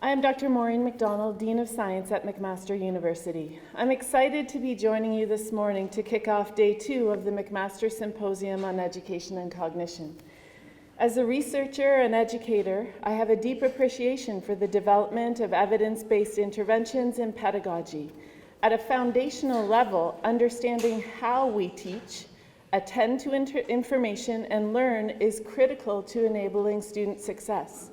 I am Dr. Maureen MacDonald, Dean of Science at McMaster University. I'm excited to be joining you this morning to kick off day 2 of the McMaster Symposium on Education and Cognition. As a researcher and educator, I have a deep appreciation for the development of evidence-based interventions in pedagogy. At a foundational level, understanding how we teach, attend to information, and learn is critical to enabling student success.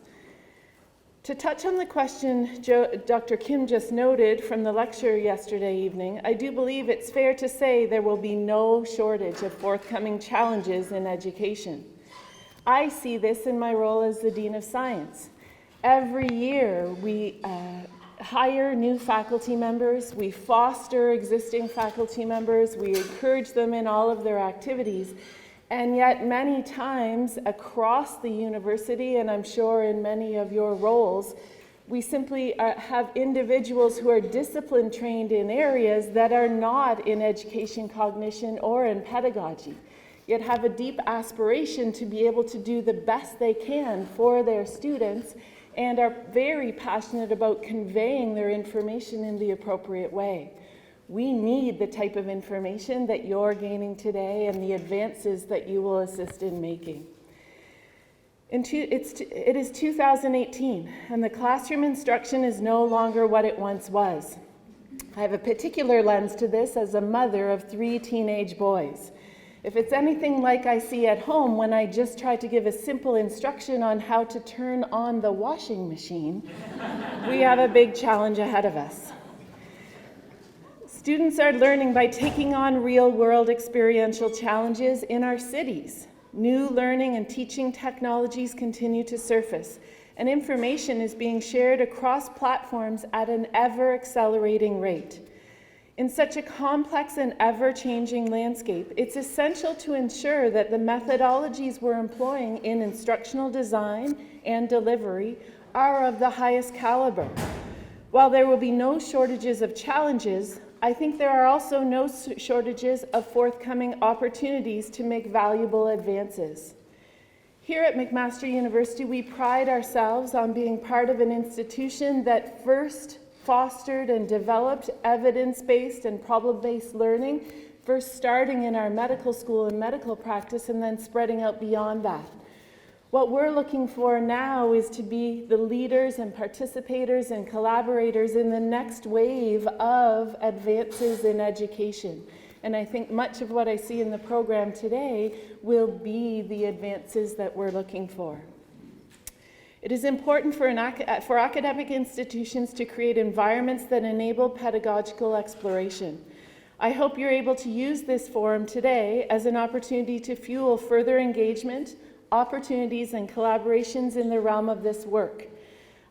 To touch on the question Dr. Kim just noted from the lecture yesterday evening, I do believe it's fair to say there will be no shortage of forthcoming challenges in education. I see this in my role as the Dean of Science. Every year we hire new faculty members, we foster existing faculty members, we encourage them in all of their activities. And yet many times across the university, and I'm sure in many of your roles, we simply have individuals who are discipline trained in areas that are not in education, cognition, or in pedagogy, yet have a deep aspiration to be able to do the best they can for their students and are very passionate about conveying their information in the appropriate way. We need the type of information that you're gaining today and the advances that you will assist in making. It is 2018, and the classroom instruction is no longer what it once was. I have a particular lens to this as a mother of 3 teenage boys. If it's anything like I see at home when I just try to give a simple instruction on how to turn on the washing machine, we have a big challenge ahead of us. Students are learning by taking on real-world experiential challenges in our cities. New learning and teaching technologies continue to surface, and information is being shared across platforms at an ever-accelerating rate. In such a complex and ever-changing landscape, it's essential to ensure that the methodologies we're employing in instructional design and delivery are of the highest caliber. While there will be no shortages of challenges, I think there are also no shortages of forthcoming opportunities to make valuable advances. Here at McMaster University, we pride ourselves on being part of an institution that first fostered and developed evidence-based and problem-based learning, first starting in our medical school and medical practice and then spreading out beyond that. What we're looking for now is to be the leaders and participators and collaborators in the next wave of advances in education. And I think much of what I see in the program today will be the advances that we're looking for. It is important for academic institutions to create environments that enable pedagogical exploration. I hope you're able to use this forum today as an opportunity to fuel further engagement, opportunities, and collaborations in the realm of this work.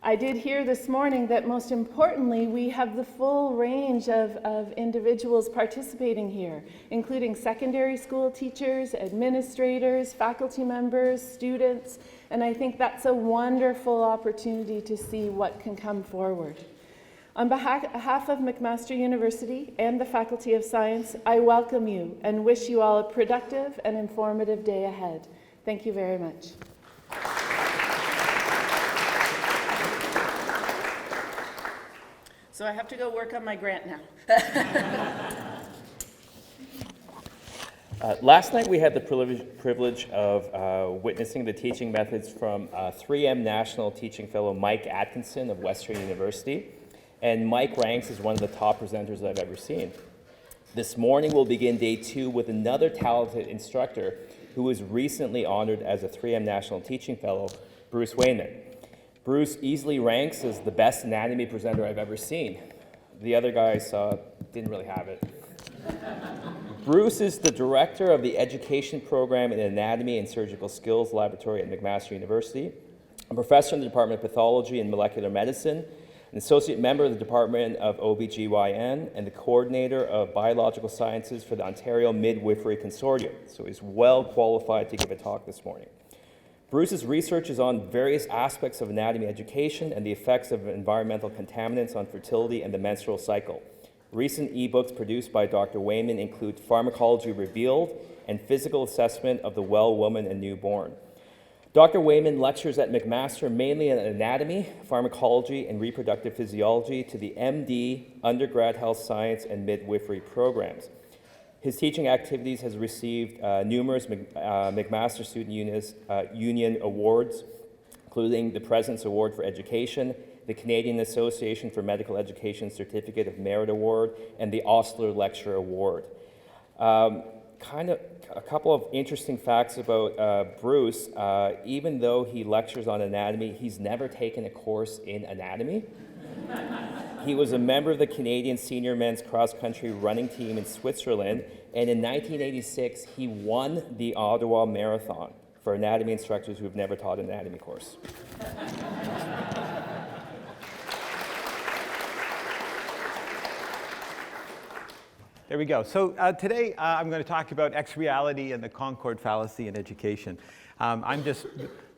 I did hear this morning that most importantly, we have the full range of individuals participating here, including secondary school teachers, administrators, faculty members, students, and I think that's a wonderful opportunity to see what can come forward. On behalf of McMaster University and the Faculty of Science, I welcome you and wish you all a productive and informative day ahead. Thank you very much. So I have to go work on my grant now. Last night we had the privilege of witnessing the teaching methods from 3M National Teaching Fellow Mike Atkinson of Western University. And Mike ranks as one of the top presenters I've ever seen. This morning we'll begin day 2 with another talented instructor who was recently honored as a 3M National Teaching Fellow, Bruce Wainman. Bruce easily ranks as the best anatomy presenter I've ever seen. The other guys didn't really have it. Bruce is the director of the education program in Anatomy and Surgical Skills Laboratory at McMaster University, a professor in the Department of Pathology and Molecular Medicine, an associate member of the Department of OBGYN, and the coordinator of biological sciences for the Ontario Midwifery Consortium. So he's well qualified to give a talk this morning. Bruce's research is on various aspects of anatomy education and the effects of environmental contaminants on fertility and the menstrual cycle. Recent ebooks produced by Dr. Wainman include Pharmacology Revealed and Physical Assessment of the Well Woman and Newborn. Dr. Wainman lectures at McMaster mainly in anatomy, pharmacology, and reproductive physiology to the MD, undergrad health science, and midwifery programs. His teaching activities has received numerous McMaster Student Union awards, including the President's Award for Education, the Canadian Association for Medical Education Certificate of Merit Award, and the Osler Lecture Award. Kind of a couple of interesting facts about Bruce. Even though he lectures on anatomy, he's never taken a course in anatomy. He was a member of the Canadian senior men's cross-country running team in Switzerland, and in 1986, he won the Ottawa Marathon for anatomy instructors who have never taught an anatomy course. There we go. So today I'm going to talk about X-reality and the Concord Fallacy in education. I'm just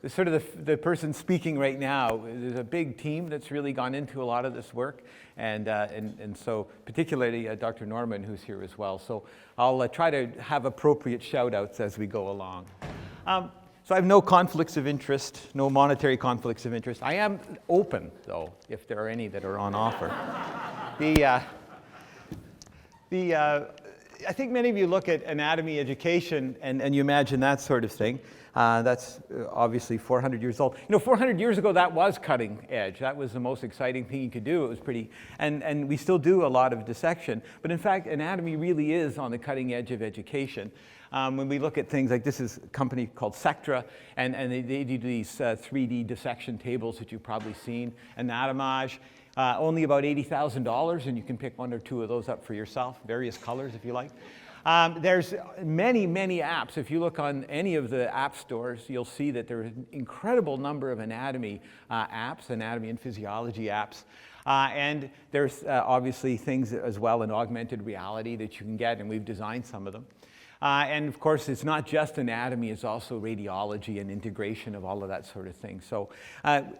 sort of the person speaking right now. There's a big team that's really gone into a lot of this work, and so particularly Dr. Norman, who's here as well. So I'll try to have appropriate shout-outs as we go along. So I have no conflicts of interest, no monetary conflicts of interest. I am open, though, if there are any that are on offer. I think many of you look at anatomy education and you imagine that sort of thing. That's obviously 400 years old. You know, 400 years ago, that was cutting edge. That was the most exciting thing you could do. It was pretty, and we still do a lot of dissection. But in fact, anatomy really is on the cutting edge of education. When we look at things like this is a company called Sectra, and they do these 3D dissection tables that you've probably seen, anatomage. Only about $80,000, and you can pick one or two of those up for yourself, various colors if you like. There's many, many apps. If you look on any of the app stores, you'll see that there are an incredible number of anatomy apps, anatomy and physiology apps. And there's obviously things as well in augmented reality that you can get, and we've designed some of them. And of course, it's not just anatomy, it's also radiology and integration of all of that sort of thing. So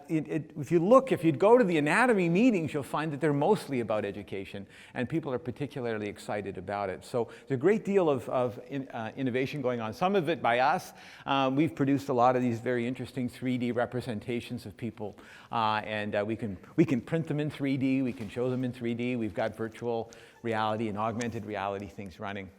if you'd go to the anatomy meetings, you'll find that they're mostly about education, and people are particularly excited about it. So there's a great deal of innovation going on. Some of it by us. We've produced a lot of these very interesting 3D representations of people, and we can print them in 3D, we can show them in 3D. We've got virtual reality and augmented reality things running.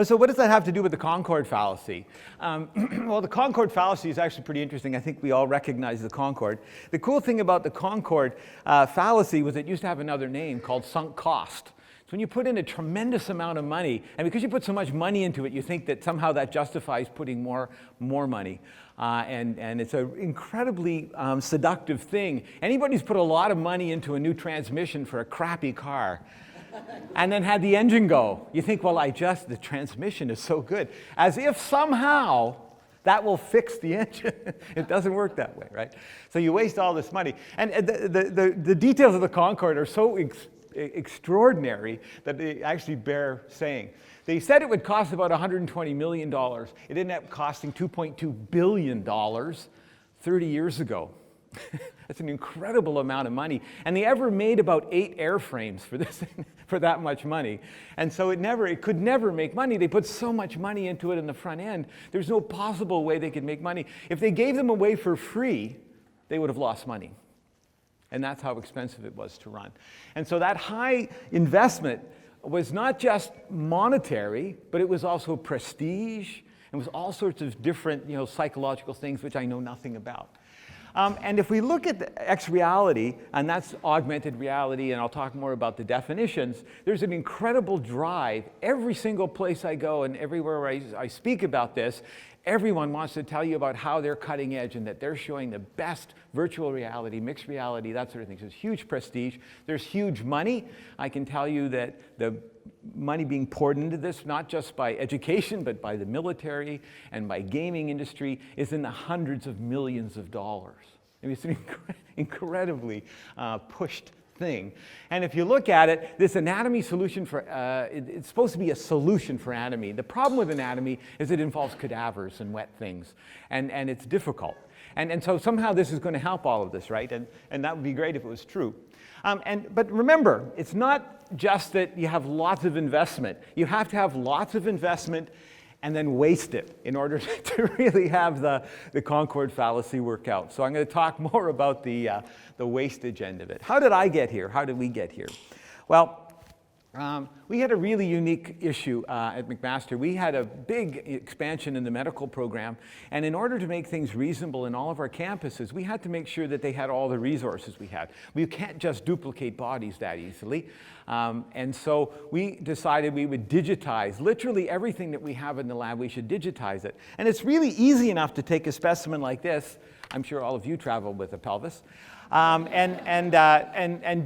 So what does that have to do with the Concord fallacy? Well, the Concord fallacy is actually pretty interesting. I think we all recognize the Concorde. The cool thing about the Concord fallacy was it used to have another name called sunk cost. So when you put in a tremendous amount of money, and because you put so much money into it, you think that somehow that justifies putting more money. And it's an incredibly seductive thing. Anybody who's put a lot of money into a new transmission for a crappy car, and then had the engine go, you think, well, the transmission is so good. As if somehow that will fix the engine. It doesn't work that way, right? So you waste all this money. And the details of the Concorde are so extraordinary that they actually bear saying. They said it would cost about $120 million. It ended up costing $2.2 billion 30 years ago. That's an incredible amount of money. And they ever made about 8 airframes for this for that much money. And so it could never make money. They put so much money into it in the front end. There's no possible way they could make money. If they gave them away for free, they would have lost money. And that's how expensive it was to run. And so that high investment was not just monetary, but it was also prestige. It was all sorts of different, psychological things which I know nothing about. And if we look at X-reality, and that's augmented reality, and I'll talk more about the definitions, there's an incredible drive. Every single place I go and everywhere I speak about this, everyone wants to tell you about how they're cutting edge and that they're showing the best virtual reality, mixed reality, that sort of thing. So there's huge prestige. There's huge money. I can tell you that the money being poured into this, not just by education, but by the military and by gaming industry, is in the hundreds of millions of dollars. I mean, it's an incredibly pushed thing. And if you look at it, this anatomy solution it's supposed to be a solution for anatomy. The problem with anatomy is it involves cadavers and wet things, and it's difficult. And so somehow this is going to help all of this, right? And that would be great if it was true. But remember, it's not just that you have lots of investment. You have to have lots of investment and then waste it in order to really have the Concord Fallacy work out. So I'm going to talk more about the wastage end of it. How did I get here? How did we get here? Well, we had a really unique issue at McMaster. We had a big expansion in the medical program, and in order to make things reasonable in all of our campuses, we had to make sure that they had all the resources we had. We can't just duplicate bodies that easily. And so we decided we would digitize literally everything that we have in the lab. We should digitize it. And it's really easy enough to take a specimen like this. I'm sure all of you travel with a pelvis. And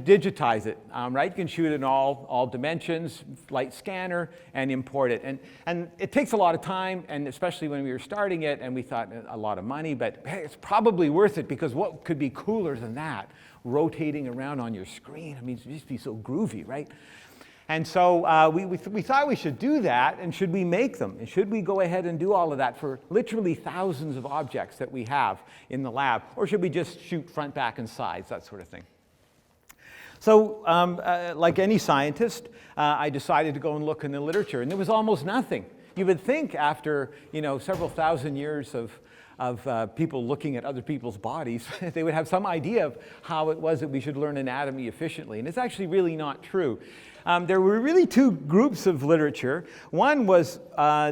digitize it, right? You can shoot it in all dimensions, light scanner, and import it. And it takes a lot of time, and especially when we were starting it, and we thought a lot of money, but hey, it's probably worth it, because what could be cooler than that? Rotating around on your screen. I mean, it used to be so groovy, right? And so we thought we should do that, and should we make them? And should we go ahead and do all of that for literally thousands of objects that we have in the lab? Or should we just shoot front, back, and sides, that sort of thing? So like any scientist, I decided to go and look in the literature, and there was almost nothing. You would think after several thousand years of people looking at other people's bodies, they would have some idea of how it was that we should learn anatomy efficiently. And it's actually really not true. There were really two groups of literature. One was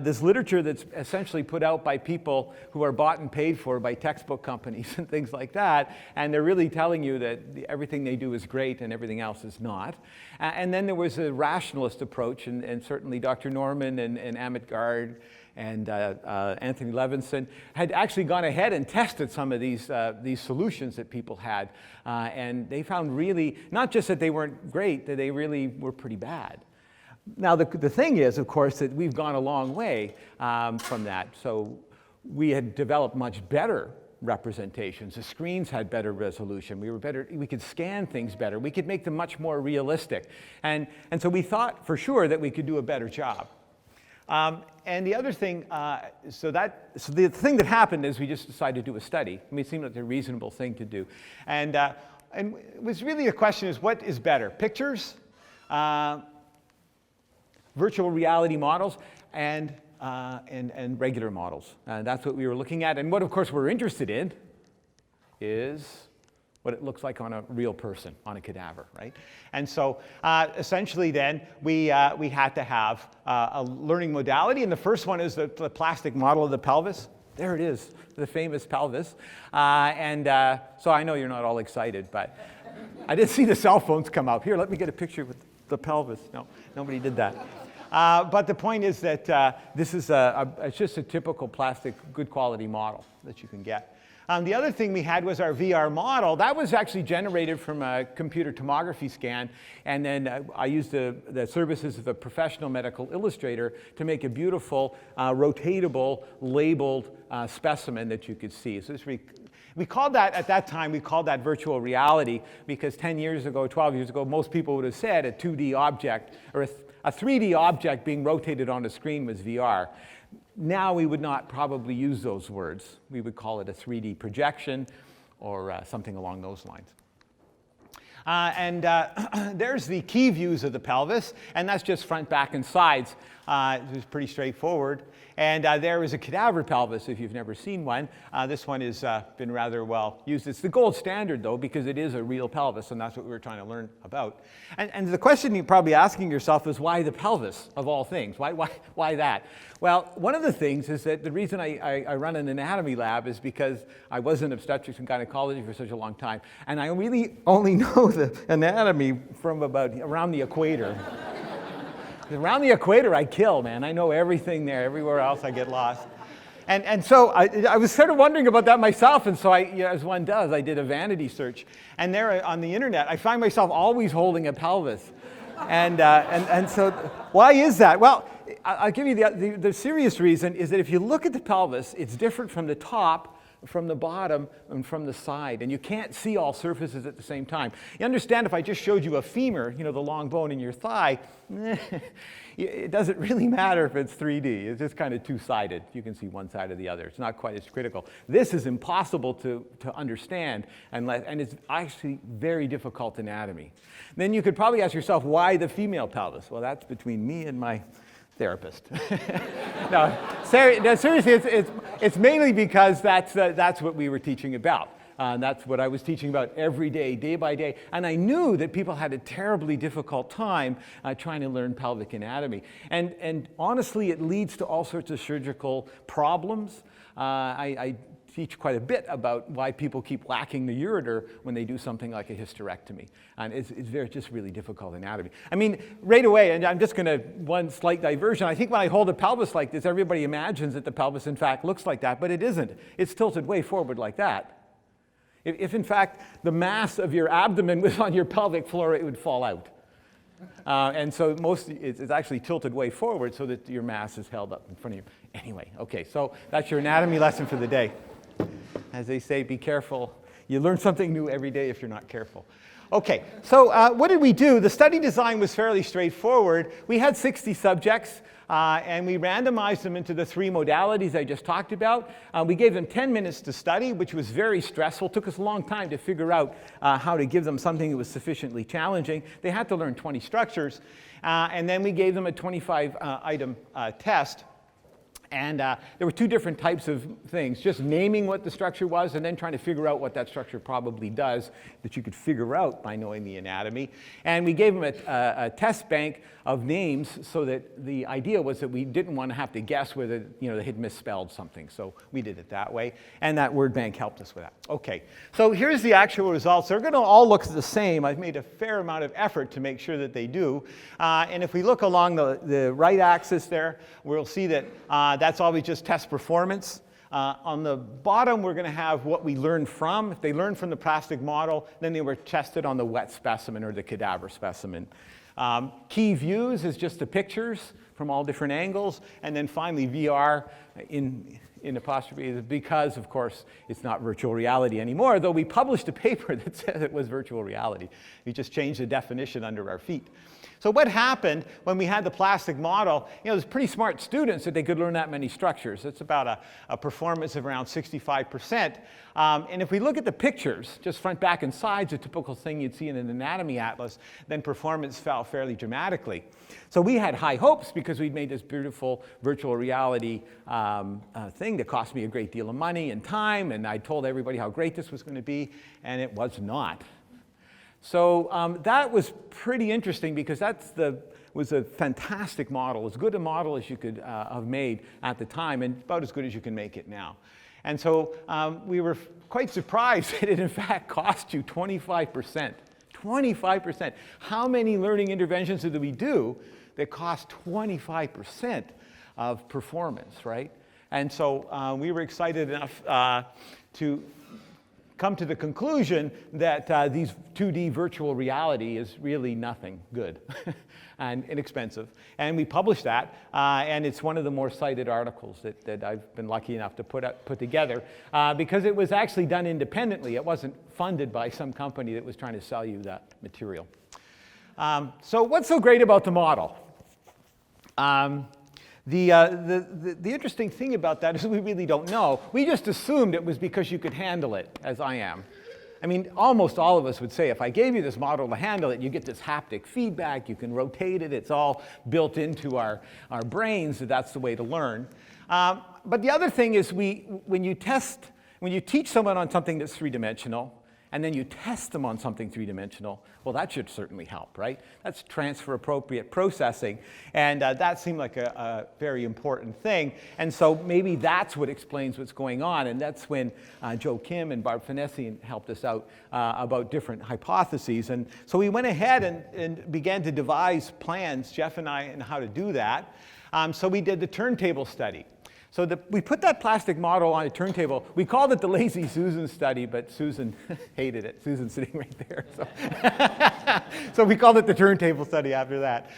this literature that's essentially put out by people who are bought and paid for by textbook companies and things like that, and they're really telling you that everything they do is great and everything else is not. And then there was a rationalist approach, and certainly Dr. Norman and Amit Garg and Anthony Levinson had actually gone ahead and tested some of these solutions that people had. And they found really, not just that they weren't great, that they really were pretty bad. Now, the thing is, of course, that we've gone a long way from that. So we had developed much better representations. The screens had better resolution. We could scan things better. We could make them much more realistic. And so we thought for sure that we could do a better job. And the other thing, so the thing that happened is we just decided to do a study. I mean, it seemed like a reasonable thing to do. And it was really a question is, what is better? Pictures, virtual reality models, and regular models. That's what we were looking at. And what, of course, we're interested in is what it looks like on a real person, on a cadaver, right? And so essentially then, we had to have a learning modality, and the first one is the plastic model of the pelvis. There it is, the famous pelvis. So I know you're not all excited, but I did see the cell phones come up. Here, let me get a picture with the pelvis. No, nobody did that. But the point is that this is it's just a typical plastic, good quality model that you can get. The other thing we had was our VR model. That was actually generated from a computer tomography scan, and then I used the services of a professional medical illustrator to make a beautiful, rotatable, labeled specimen that you could see. So we called that, at that time, we called that virtual reality, because 10 years ago, 12 years ago, most people would have said a 2D object, or a 3D object being rotated on a screen was VR. Now we would not probably use those words. We would call it a 3D projection or something along those lines. There's the key views of the pelvis, and that's just front, back, and sides. It was pretty straightforward. And there is a cadaver pelvis, if you've never seen one. This one has been rather well used. It's the gold standard, though, because it is a real pelvis, and that's what we were trying to learn about. And the question you're probably asking yourself is, why the pelvis, of all things? Why that? Well, one of the things is that the reason I run an anatomy lab is because I was in obstetrics and gynecology for such a long time, and I really only know the anatomy from about around the equator. Around the equator, I kill, man. I know everything there. Everywhere else, I get lost. And so I was sort of wondering about that myself, and so as one does, I did a vanity search. And there on the internet, I find myself always holding a pelvis. And so why is that? Well, I'll give you the serious reason is that if you look at the pelvis, it's different from the top, from the bottom, and from the side, and you can't see all surfaces at the same time. You understand if I just showed you a femur, the long bone in your thigh, it doesn't really matter if it's 3D. It's just kind of two-sided. You can see one side or the other. It's not quite as critical. This is impossible to understand, and it's actually very difficult anatomy. Then you could probably ask yourself, why the female pelvis? Well, that's between me and my therapist. No, seriously, it's mainly because that's what we were teaching about. That's what I was teaching about every day, day by day. And I knew that people had a terribly difficult time trying to learn pelvic anatomy. And honestly, it leads to all sorts of surgical problems. I teach quite a bit about why people keep lacking the ureter when they do something like a hysterectomy. And it's just really difficult anatomy. I mean, right away, and I'm just going to, one slight diversion, I think when I hold a pelvis like this, everybody imagines that the pelvis in fact looks like that, but it isn't. It's tilted way forward like that. If in fact the mass of your abdomen was on your pelvic floor, it would fall out. And so it's actually tilted way forward so that your mass is held up in front of you. Anyway, okay, so that's your anatomy lesson for the day. As they say, be careful. You learn something new every day if you're not careful. Okay, so what did we do? The study design was fairly straightforward. We had 60 subjects, and we randomized them into the 3 modalities I just talked about. We gave them 10 minutes to study, which was very stressful. It took us a long time to figure out how to give them something that was sufficiently challenging. They had to learn 20 structures, and then we gave them a 25-item test. And there were 2 different types of things, just naming what the structure was and then trying to figure out what that structure probably does that you could figure out by knowing the anatomy. And we gave them a test bank of names so that the idea was that we didn't want to have to guess whether they had misspelled something. So we did it that way. And that word bank helped us with that. Okay, so here's the actual results. They're going to all look the same. I've made a fair amount of effort to make sure that they do. And if we look along the right axis there, we'll see that that's always just test performance. On the bottom, we're going to have what we learned from. If they learned from the plastic model, then they were tested on the wet specimen or the cadaver specimen. Key views is just the pictures from all different angles. And then finally, VR in apostrophe is because, of course, it's not virtual reality anymore, though we published a paper that said it was virtual reality. We just changed the definition under our feet. So what happened when we had the plastic model, there's pretty smart students that they could learn that many structures. It's about a performance of around 65%. And if we look at the pictures, just front, back, and sides, a typical thing you'd see in an anatomy atlas, then performance fell fairly dramatically. So we had high hopes because we'd made this beautiful virtual reality thing that cost me a great deal of money and time, and I told everybody how great this was going to be, and it was not. So that was pretty interesting because was a fantastic model, as good a model as you could have made at the time, and about as good as you can make it now. And so we were quite surprised that it in fact cost you 25%. 25%. How many learning interventions did we do that cost 25% of performance, right? And so we were excited enough to come to the conclusion that these 2D virtual reality is really nothing good and inexpensive. And we published that, and it's one of the more cited articles that I've been lucky enough to put together because it was actually done independently. It wasn't funded by some company that was trying to sell you that material. So what's so great about the model? The interesting thing about that is we really don't know. We just assumed it was because you could handle it, as I am. I mean, almost all of us would say, if I gave you this model to handle it, you get this haptic feedback, you can rotate it, it's all built into our brains, so that's the way to learn. But the other thing is when you teach someone on something that's 3-dimensional, and then you test them on something 3-dimensional, well, that should certainly help, right? That's transfer-appropriate processing, and that seemed like a very important thing. And so maybe that's what explains what's going on, and that's when Joe Kim and Barb Finesse helped us out about different hypotheses. And so we went ahead and began to devise plans, Jeff and I, on how to do that. So we did the turntable study. So we put that plastic model on a turntable. We called it the Lazy Susan study, but Susan hated it. Susan's sitting right there. So we called it the turntable study after that.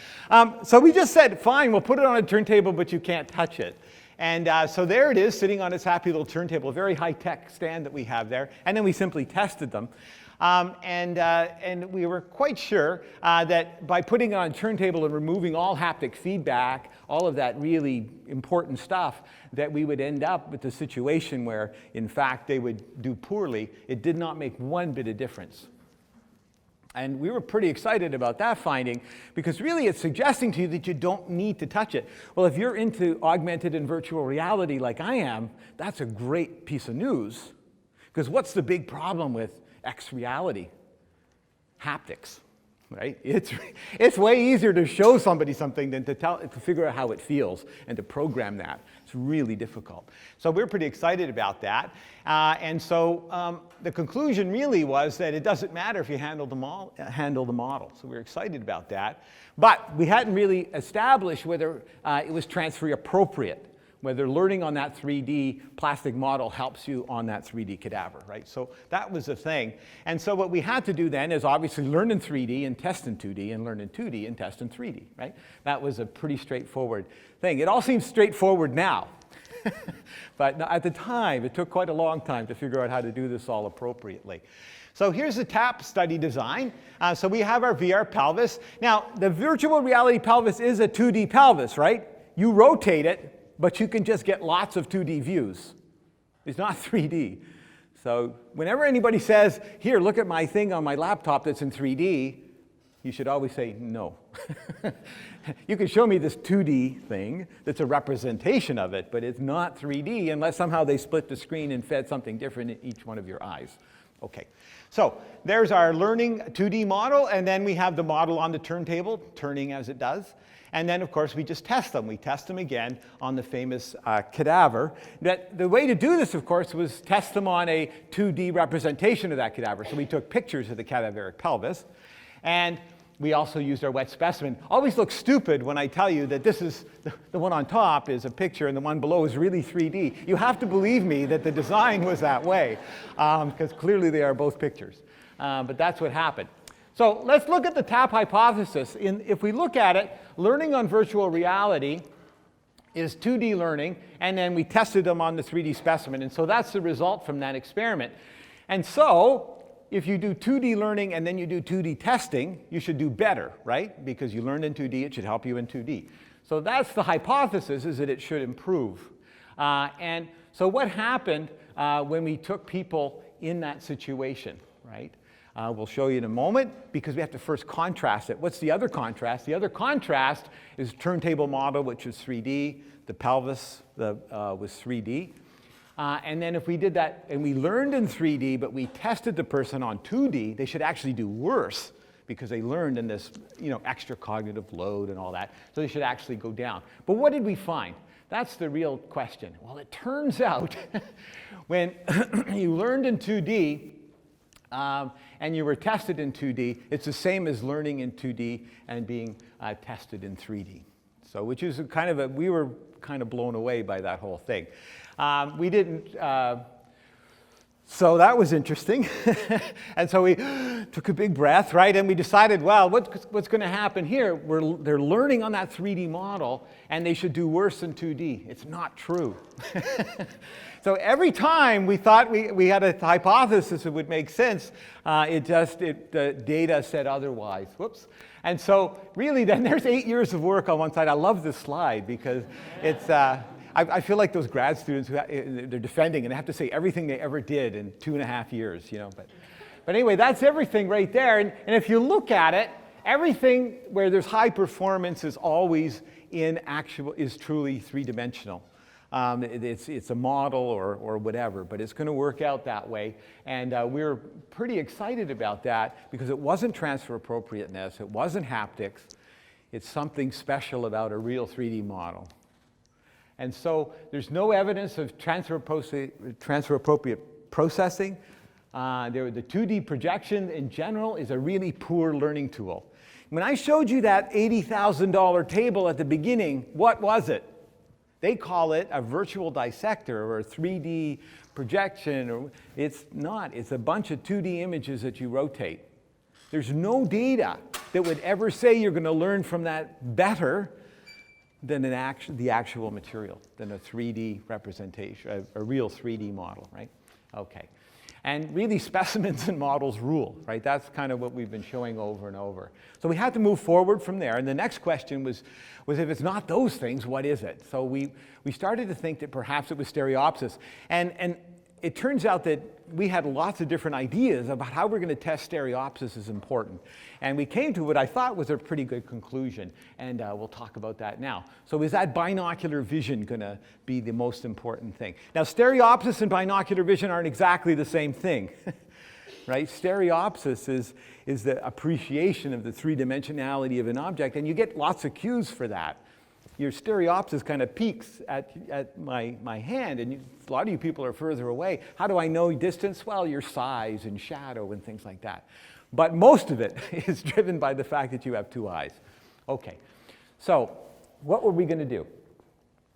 So we just said, fine, we'll put it on a turntable, but you can't touch it. And so there it is, sitting on its happy little turntable, a very high-tech stand that we have there. And then we simply tested them. And we were quite sure that by putting it on a turntable and removing all haptic feedback, all of that really important stuff, that we would end up with a situation where, in fact, they would do poorly. It did not make one bit of difference. And we were pretty excited about that finding because really it's suggesting to you that you don't need to touch it. Well, if you're into augmented and virtual reality like I am, that's a great piece of news. Because what's the big problem with X reality? Haptics, right? It's way easier to show somebody something than to figure out how it feels and to program that. It's really difficult. So we're pretty excited about that. And so the conclusion really was that it doesn't matter if you handle the model. So we're excited about that. But we hadn't really established whether it was transfer appropriate, whether learning on that 3D plastic model helps you on that 3D cadaver, right? So that was the thing. And so what we had to do then is obviously learn in 3D and test in 2D and learn in 2D and test in 3D, right? That was a pretty straightforward thing. It all seems straightforward now. But at the time, it took quite a long time to figure out how to do this all appropriately. So here's the TAP study design. So we have our VR pelvis. Now, the virtual reality pelvis is a 2D pelvis, right? You rotate it, but you can just get lots of 2D views. It's not 3D. So whenever anybody says, here, look at my thing on my laptop that's in 3D, you should always say no. You can show me this 2D thing that's a representation of it, but it's not 3D unless somehow they split the screen and fed something different in each one of your eyes. Okay, so there's our learning 2D model, and then we have the model on the turntable, turning as it does. And then, of course, we just test them. We test them again on the famous cadaver. The way to do this, of course, was test them on a 2D representation of that cadaver. So we took pictures of the cadaveric pelvis. And we also used our wet specimen. Always look stupid when I tell you that this is, the one on top is a picture and the one below is really 3D. You have to believe me that the design was that way, because clearly they are both pictures. But that's what happened. So let's look at the TAP hypothesis. If we look at it, learning on virtual reality is 2D learning, and then we tested them on the 3D specimen. And so that's the result from that experiment. And so if you do 2D learning and then you do 2D testing, you should do better, right? Because you learned in 2D, it should help you in 2D. So that's the hypothesis, is that it should improve. And so what happened when we took people in that situation, right? We'll show you in a moment, because we have to first contrast it. What's the other contrast? The other contrast is turntable model, which is 3D. The pelvis was 3D. And then if we did that, and we learned in 3D, but we tested the person on 2D, they should actually do worse, because they learned in this, extra cognitive load and all that. So they should actually go down. But what did we find? That's the real question. Well, it turns out when you learned in 2D, and you were tested in 2D, it's the same as learning in 2D and being tested in 3D. So, which is we were kind of blown away by that whole thing. We didn't, so that was interesting. And so we took a big breath, right? And we decided, well, what's going to happen here? They're learning on that 3D model, and they should do worse than 2D. It's not true. So every time we thought we had a hypothesis that would make sense, the data said otherwise. Whoops. And so really then there's 8 years of work on one side. I love this slide because it's, I feel like those grad students who they're defending and they have to say everything they ever did in 2.5 years, But anyway, that's everything right there. And if you look at it, everything where there's high performance is always is truly three-dimensional. It's a model or whatever, but it's going to work out that way. And we're pretty excited about that because it wasn't transfer appropriateness, it wasn't haptics, it's something special about a real 3D model. And so there's no evidence of transfer appropriate processing. The 2D projection in general is a really poor learning tool. When I showed you that $80,000 table at the beginning, what was it? They call it a virtual dissector or a 3D projection. It's not. It's a bunch of 2D images that you rotate. There's no data that would ever say you're going to learn from that better than the actual material, than a 3D representation, a real 3D model, right? Okay. And really, specimens and models rule, right? That's kind of what we've been showing over and over. So we had to move forward from there. And the next question was if it's not those things, what is it? So we started to think that perhaps it was stereopsis. And it turns out that we had lots of different ideas about how we're going to test stereopsis is important. And we came to what I thought was a pretty good conclusion, and we'll talk about that now. So is that binocular vision going to be the most important thing? Now, stereopsis and binocular vision aren't exactly the same thing. Right? Stereopsis is the appreciation of the three-dimensionality of an object, and you get lots of cues for that. Your stereopsis kind of peaks at my hand, and a lot of you people are further away. How do I know distance? Well, your size and shadow and things like that. But most of it is driven by the fact that you have two eyes. Okay, so what were we going to do?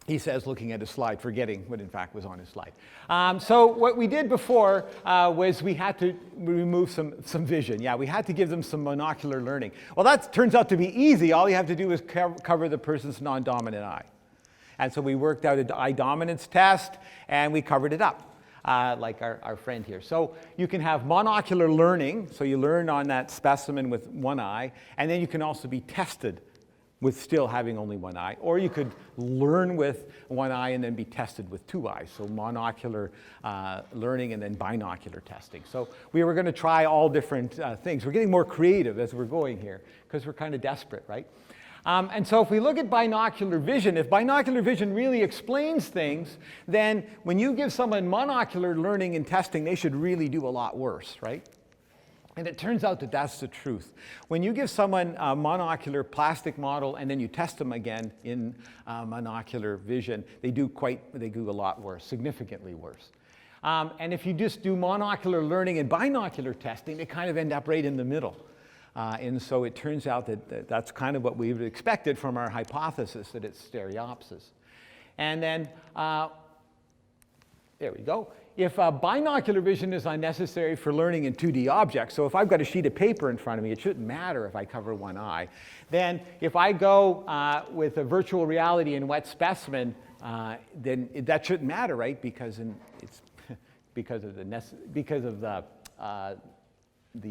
He says, looking at his slide, forgetting what in fact was on his slide. So what we did before was we had to remove some vision. Yeah, we had to give them some monocular learning. Well, that turns out to be easy. All you have to do is cover the person's non-dominant eye. And so we worked out an eye dominance test, and we covered it up, like our friend here. So you can have monocular learning, so you learn on that specimen with one eye, and then you can also be tested with still having only one eye. Or you could learn with one eye and then be tested with two eyes. So monocular learning and then binocular testing. So we were going to try all different things. We're getting more creative as we're going here because we're kind of desperate, right? And so if we look at binocular vision, if binocular vision really explains things, then when you give someone monocular learning and testing, they should really do a lot worse, right? And it turns out that that's the truth. When you give someone a monocular plastic model and then you test them again in monocular vision, they do a lot worse, significantly worse. And if you just do monocular learning and binocular testing, they kind of end up right in the middle. And so it turns out that that's kind of what we would have expected from our hypothesis, that it's stereopsis. And then, there we go. If binocular vision is unnecessary for learning in 2D objects, so if I've got a sheet of paper in front of me, it shouldn't matter if I cover one eye. Then if I go with a virtual reality and wet specimen, then that shouldn't matter, right? Because it's because of the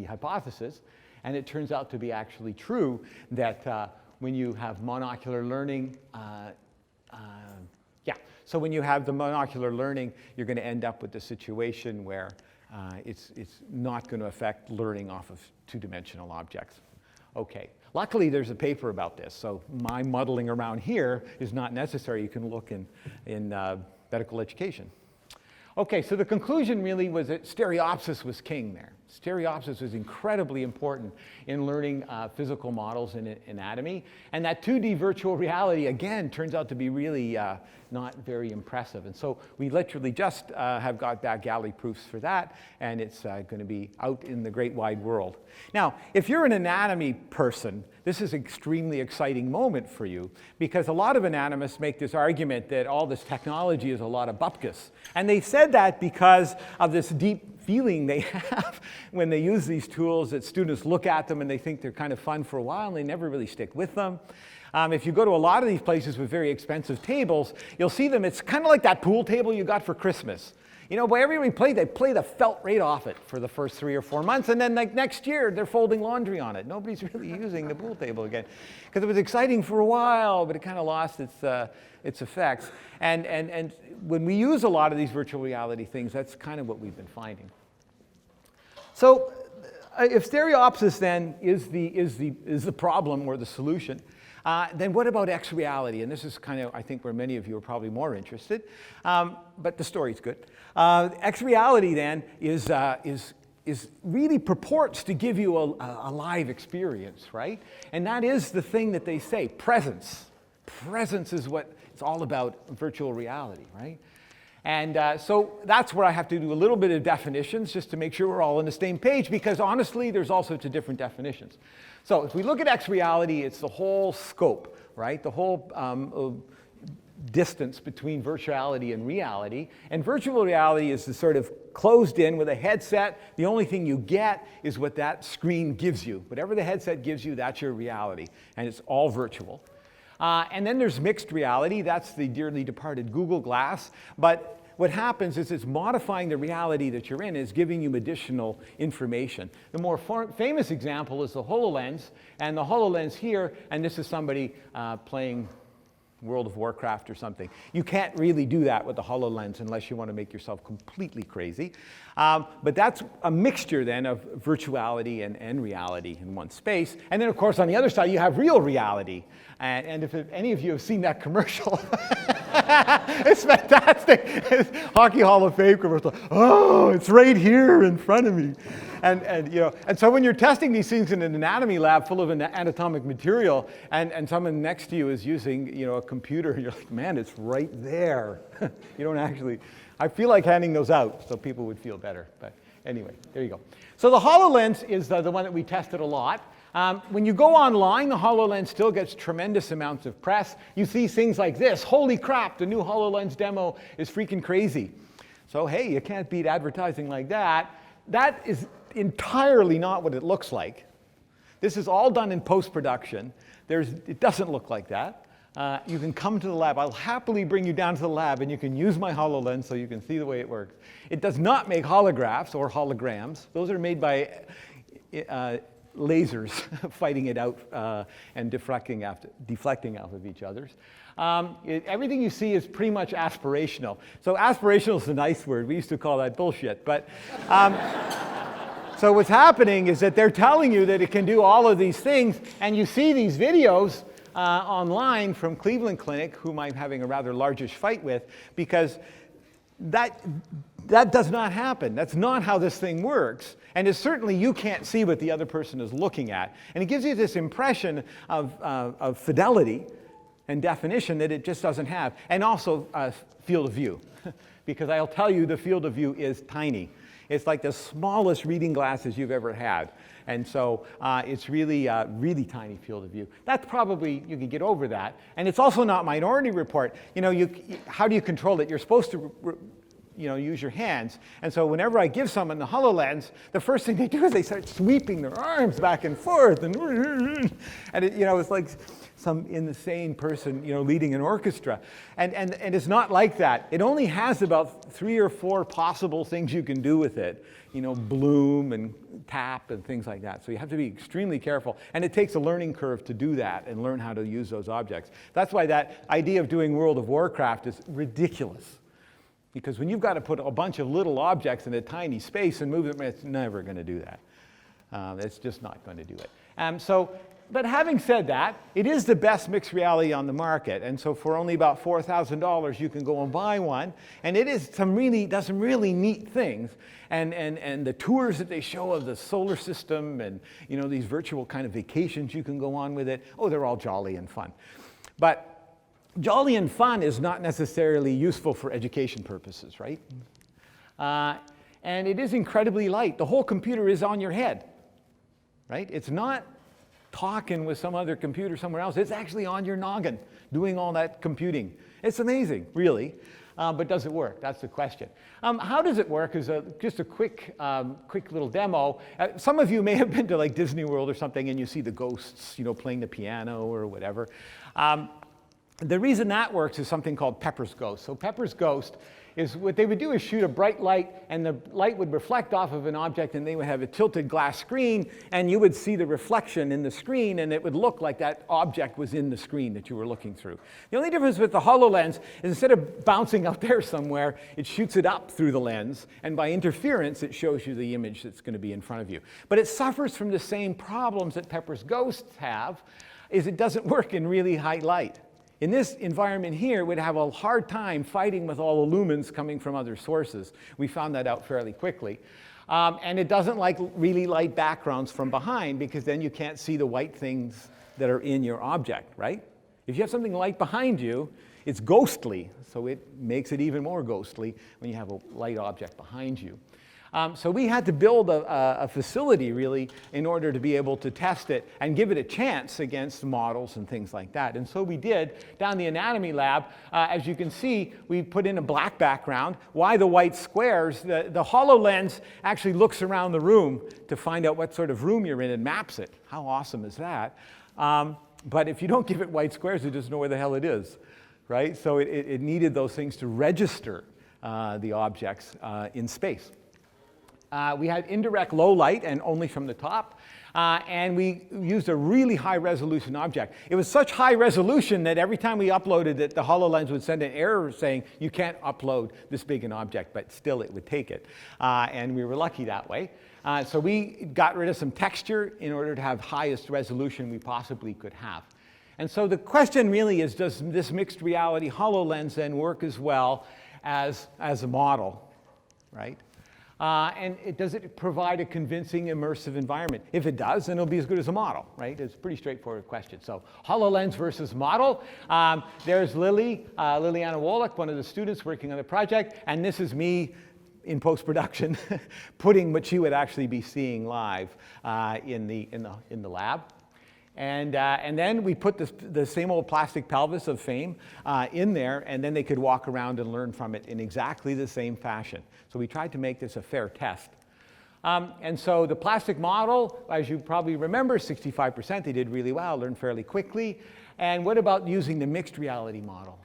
hypothesis. And it turns out to be actually true that when you have monocular learning, so when you have the monocular learning, you're going to end up with the situation where it's not going to affect learning off of two-dimensional objects. Okay. Luckily, there's a paper about this, so my muddling around here is not necessary. You can look in medical education. Okay, so the conclusion really was that stereopsis was king there. Stereopsis was incredibly important in learning physical models in anatomy. And that 2D virtual reality, again, turns out to be really not very impressive. And so we literally just have got back galley proofs for that, and it's going to be out in the great wide world. Now, if you're an anatomy person, this is an extremely exciting moment for you, because a lot of anatomists make this argument that all this technology is a lot of bupkis. And they said that because of this deep feeling they have when they use these tools, that students look at them and they think they're kind of fun for a while and they never really stick with them. If you go to a lot of these places with very expensive tables, you'll see them. It's kind of like that pool table you got for Christmas. You know, wherever we play, they play the felt right off it for the first 3 or 4 months, and then like next year, they're folding laundry on it. Nobody's really using the pool table again, because it was exciting for a while, but it kind of lost its effects. And when we use a lot of these virtual reality things, that's kind of what we've been finding. So if stereopsis then is the problem or the solution, then what about X-reality? And this is kind of, I think, where many of you are probably more interested, but the story's good. X-reality then is really purports to give you a live experience, right? And that is the thing that they say, presence. Presence is what it's all about in virtual reality, right? And so that's where I have to do a little bit of definitions just to make sure we're all on the same page, because honestly, there's all sorts of different definitions. So if we look at X-reality, it's the whole scope, right? The whole distance between virtuality and reality. And virtual reality is the sort of closed in with a headset. The only thing you get is what that screen gives you. Whatever the headset gives you, that's your reality. And it's all virtual. And then there's mixed reality. That's the dearly departed Google Glass. But what happens is it's modifying the reality that you're in, is giving you additional information. The more famous example is the Hololens. And the Hololens here, and this is somebody playing World of Warcraft or something. You can't really do that with the HoloLens unless you want to make yourself completely crazy. But that's a mixture then of virtuality and reality in one space. And then of course on the other side you have real reality. And if any of you have seen that commercial, it's fantastic. It's Hockey Hall of Fame commercial. Oh, it's right here in front of me. And so when you're testing these things in an anatomy lab full of anatomic material, and someone next to you is using a computer, you're like, man, it's right there. You don't actually. I feel like handing those out so people would feel better. But anyway, there you go. So the HoloLens is the one that we tested a lot. When you go online, the HoloLens still gets tremendous amounts of press. You see things like this. Holy crap, the new HoloLens demo is freaking crazy. So hey, you can't beat advertising like that. That is entirely not what it looks like. This is all done in post-production. It doesn't look like that. You can come to the lab. I'll happily bring you down to the lab, and you can use my HoloLens so you can see the way it works. It does not make holographs or holograms. Those are made by lasers fighting it out and deflecting off of each other's. Everything you see is pretty much aspirational. So aspirational is a nice word. We used to call that bullshit. But so what's happening is that they're telling you that it can do all of these things, and you see these videos online from Cleveland Clinic, whom I'm having a rather largish fight with, because that does not happen. That's not how this thing works. And it's certainly you can't see what the other person is looking at. And it gives you this impression of fidelity and definition that it just doesn't have. And also field of view, because I'll tell you the field of view is tiny. It's like the smallest reading glasses you've ever had. And so it's really, really tiny field of view. That's probably, you can get over that. And it's also not Minority Report. How do you control it? You're supposed to use your hands. And so whenever I give someone the HoloLens, the first thing they do is they start sweeping their arms back and forth. And it's like some insane person, leading an orchestra. And it's not like that. It only has about 3 or 4 possible things you can do with it. Bloom and tap and things like that. So you have to be extremely careful. And it takes a learning curve to do that and learn how to use those objects. That's why that idea of doing World of Warcraft is ridiculous. Because when you've got to put a bunch of little objects in a tiny space and move them, it's never going to do that. It's just not going to do it. But having said that, it is the best mixed reality on the market. And so for only about $4,000, you can go and buy one. And it does some really neat things. And the tours that they show of the solar system and these virtual kind of vacations you can go on with it, they're all jolly and fun. But jolly and fun is not necessarily useful for education purposes, right? And it is incredibly light. The whole computer is on your head, right? It's not talking with some other computer somewhere else. It's actually on your noggin doing all that computing. It's amazing, really. But does it work? That's the question. How does it work is just a quick little demo. Some of you may have been to like Disney World or something and you see the ghosts, playing the piano or whatever. The reason that works is something called Pepper's Ghost. So Pepper's Ghost is what they would do is shoot a bright light, and the light would reflect off of an object, and they would have a tilted glass screen, and you would see the reflection in the screen, and it would look like that object was in the screen that you were looking through. The only difference with the HoloLens is instead of bouncing out there somewhere, it shoots it up through the lens, and by interference, it shows you the image that's going to be in front of you. But it suffers from the same problems that Pepper's Ghosts have, is it doesn't work in really high light. In this environment here, we'd have a hard time fighting with all the lumens coming from other sources. We found that out fairly quickly. And it doesn't like really light backgrounds from behind, because then you can't see the white things that are in your object, right? If you have something light behind you, it's ghostly, so it makes it even more ghostly when you have a light object behind you. So we had to build a facility, really, in order to be able to test it and give it a chance against models and things like that. And so we did down the anatomy lab. As you can see, we put in a black background. Why the white squares? The HoloLens actually looks around the room to find out what sort of room you're in and maps it. How awesome is that? But if you don't give it white squares, it doesn't know where the hell it is, right? So it needed those things to register the objects in space. We had indirect low light and only from the top. And we used a really high resolution object. It was such high resolution that every time we uploaded it, the HoloLens would send an error saying, you can't upload this big an object, but still it would take it. And we were lucky that way. So we got rid of some texture in order to have highest resolution we possibly could have. And so the question really is, does this mixed reality HoloLens then work as well as a model, right? And does it provide a convincing immersive environment? If it does, then it'll be as good as a model, right? It's a pretty straightforward question. So HoloLens versus model. There's Liliana Wallach, one of the students working on the project, and this is me in post-production putting what she would actually be seeing live in the lab. And then we put the same old plastic pelvis of fame in there, and then they could walk around and learn from it in exactly the same fashion. So we tried to make this a fair test. And so the plastic model, as you probably remember, 65%, they did really well, learned fairly quickly. And what about using the mixed reality model?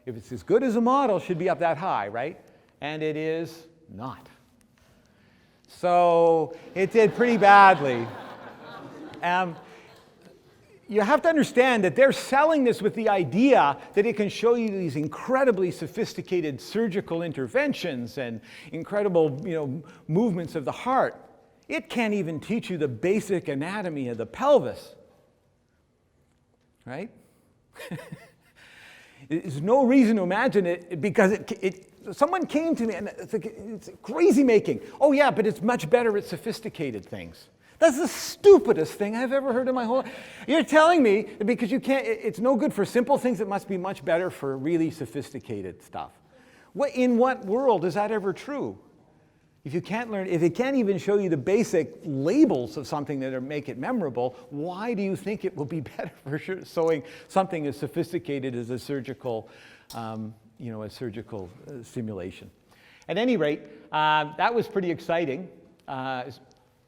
If it's as good as a model, it should be up that high, right? And it is not. So it did pretty badly. You have to understand that they're selling this with the idea that it can show you these incredibly sophisticated surgical interventions and incredible, movements of the heart. It can't even teach you the basic anatomy of the pelvis, right? There's no reason to imagine it because someone came to me and it's crazy making. Oh yeah, but it's much better at sophisticated things. That's the stupidest thing I've ever heard in my whole life. You're telling me that because it's no good for simple things, it must be much better for really sophisticated stuff. In what world is that ever true? If it can't even show you the basic labels of something that make it memorable, why do you think it will be better for showing something as sophisticated as a surgical, simulation? At any rate, that was pretty exciting.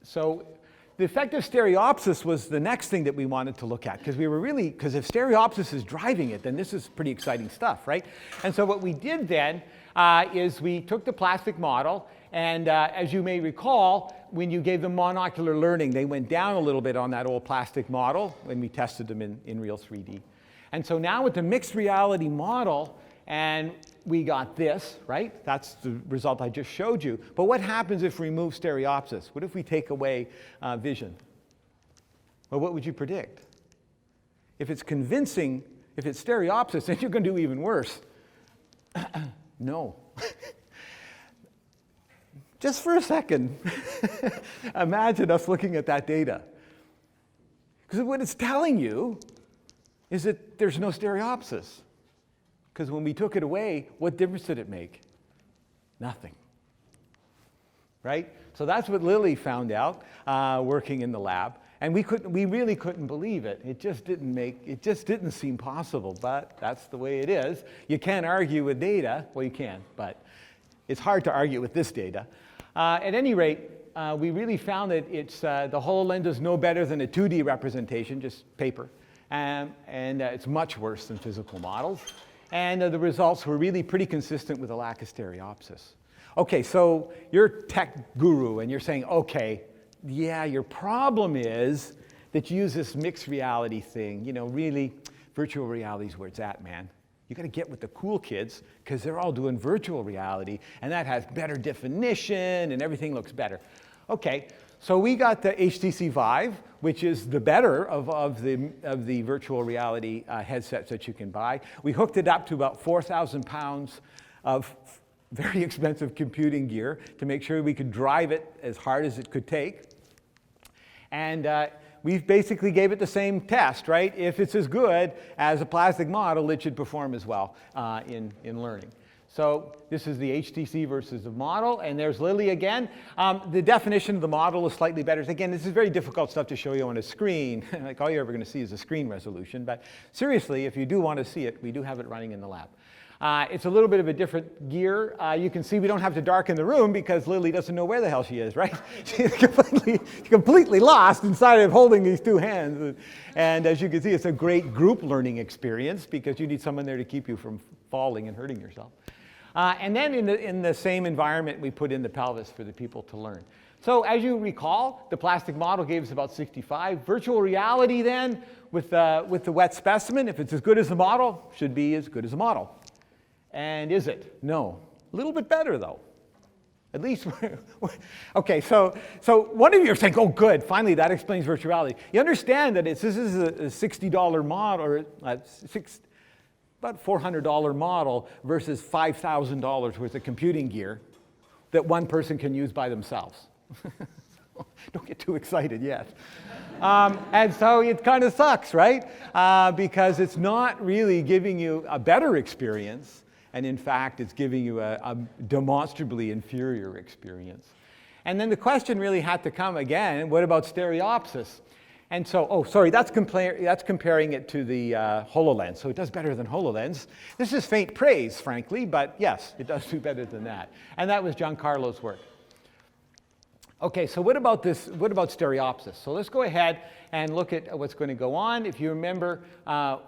So the effect of stereopsis was the next thing that we wanted to look at, because if stereopsis is driving it, then this is pretty exciting stuff, right? And so what we did then is we took the plastic model, and as you may recall, when you gave them monocular learning, they went down a little bit on that old plastic model when we tested them in real 3D. And so now with the mixed reality model, and we got this, right? That's the result I just showed you. But what happens if we remove stereopsis? What if we take away vision? Well, what would you predict? If it's convincing, if it's stereopsis, then you're going to do even worse. No. Just for a second, imagine us looking at that data. Because what it's telling you is that there's no stereopsis. Because when we took it away, what difference did it make? Nothing. Right? So that's what Lily found out working in the lab. And we really couldn't believe it. It just didn't seem possible, but that's the way it is. You can't argue with data. Well, you can, but it's hard to argue with this data. At any rate, we really found that the HoloLens is no better than a 2D representation, just paper. And it's much worse than physical models. And the results were really pretty consistent with a lack of stereopsis. Okay, so you're a tech guru, and you're saying, okay, yeah, your problem is that you use this mixed reality thing. Really, virtual reality is where it's at, man. You got to get with the cool kids, because they're all doing virtual reality, and that has better definition, and everything looks better. Okay, so we got the Htc Vive, which is the better of the virtual reality headsets that you can buy. We hooked it up to about 4,000 pounds of very expensive computing gear to make sure we could drive it as hard as it could take. And we basically gave it the same test, right? If it's as good as a plastic model, it should perform as well in learning. So this is the HTC versus the model, and there's Lily again. The definition of the model is slightly better. Again, this is very difficult stuff to show you on a screen. Like all you're ever going to see is a screen resolution. But seriously, if you do want to see it, we do have it running in the lab. It's a little bit of a different gear. You can see we don't have to darken the room because Lily doesn't know where the hell she is, right? She's completely lost inside of holding these two hands. And as you can see, it's a great group learning experience because you need someone there to keep you from falling and hurting yourself. And then in the same environment, we put in the pelvis for the people to learn. So as you recall, the plastic model gave us about 65. Virtual reality then, with the wet specimen, if it's as good as the model, should be as good as the model. And is it? No. A little bit better, though. At least, okay, so one of you are saying, oh, good, finally that explains virtual reality. You understand that this is a $60 model, or about $400 model versus $5,000 worth of computing gear that one person can use by themselves. Don't get too excited yet. And so it kind of sucks, right? Because it's not really giving you a better experience. And in fact, it's giving you a demonstrably inferior experience. And then the question really had to come again, what about stereopsis? And so, oh, sorry, that's comparing it to the HoloLens. So it does better than HoloLens. This is faint praise, frankly, but yes, it does do better than that. And that was Giancarlo's work. Okay, so what about this? What about stereopsis? So let's go ahead and look at what's going to go on. If you remember,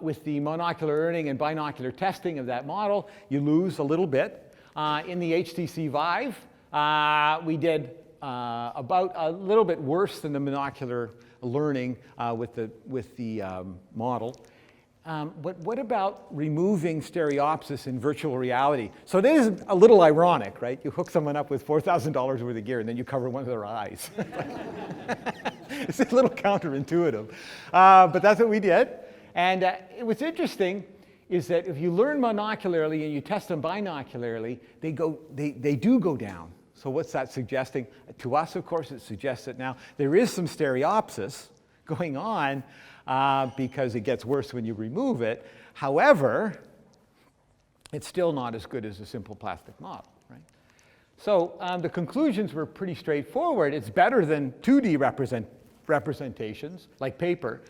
with the monocular learning and binocular testing of that model, you lose a little bit. In the Htc Vive, we did about a little bit worse than the monocular learning with the model. But what about removing stereopsis in virtual reality? So it is a little ironic, right? You hook someone up with $4,000 worth of gear and then you cover one of their eyes. It's a little counterintuitive, but that's what we did. And what's interesting is that if you learn monocularly and you test them binocularly, they do go down. So what's that suggesting? To us, of course, it suggests that now there is some stereopsis going on, because it gets worse when you remove it. However, it's still not as good as a simple plastic model, right? So the conclusions were pretty straightforward. It's better than 2D representations, like paper.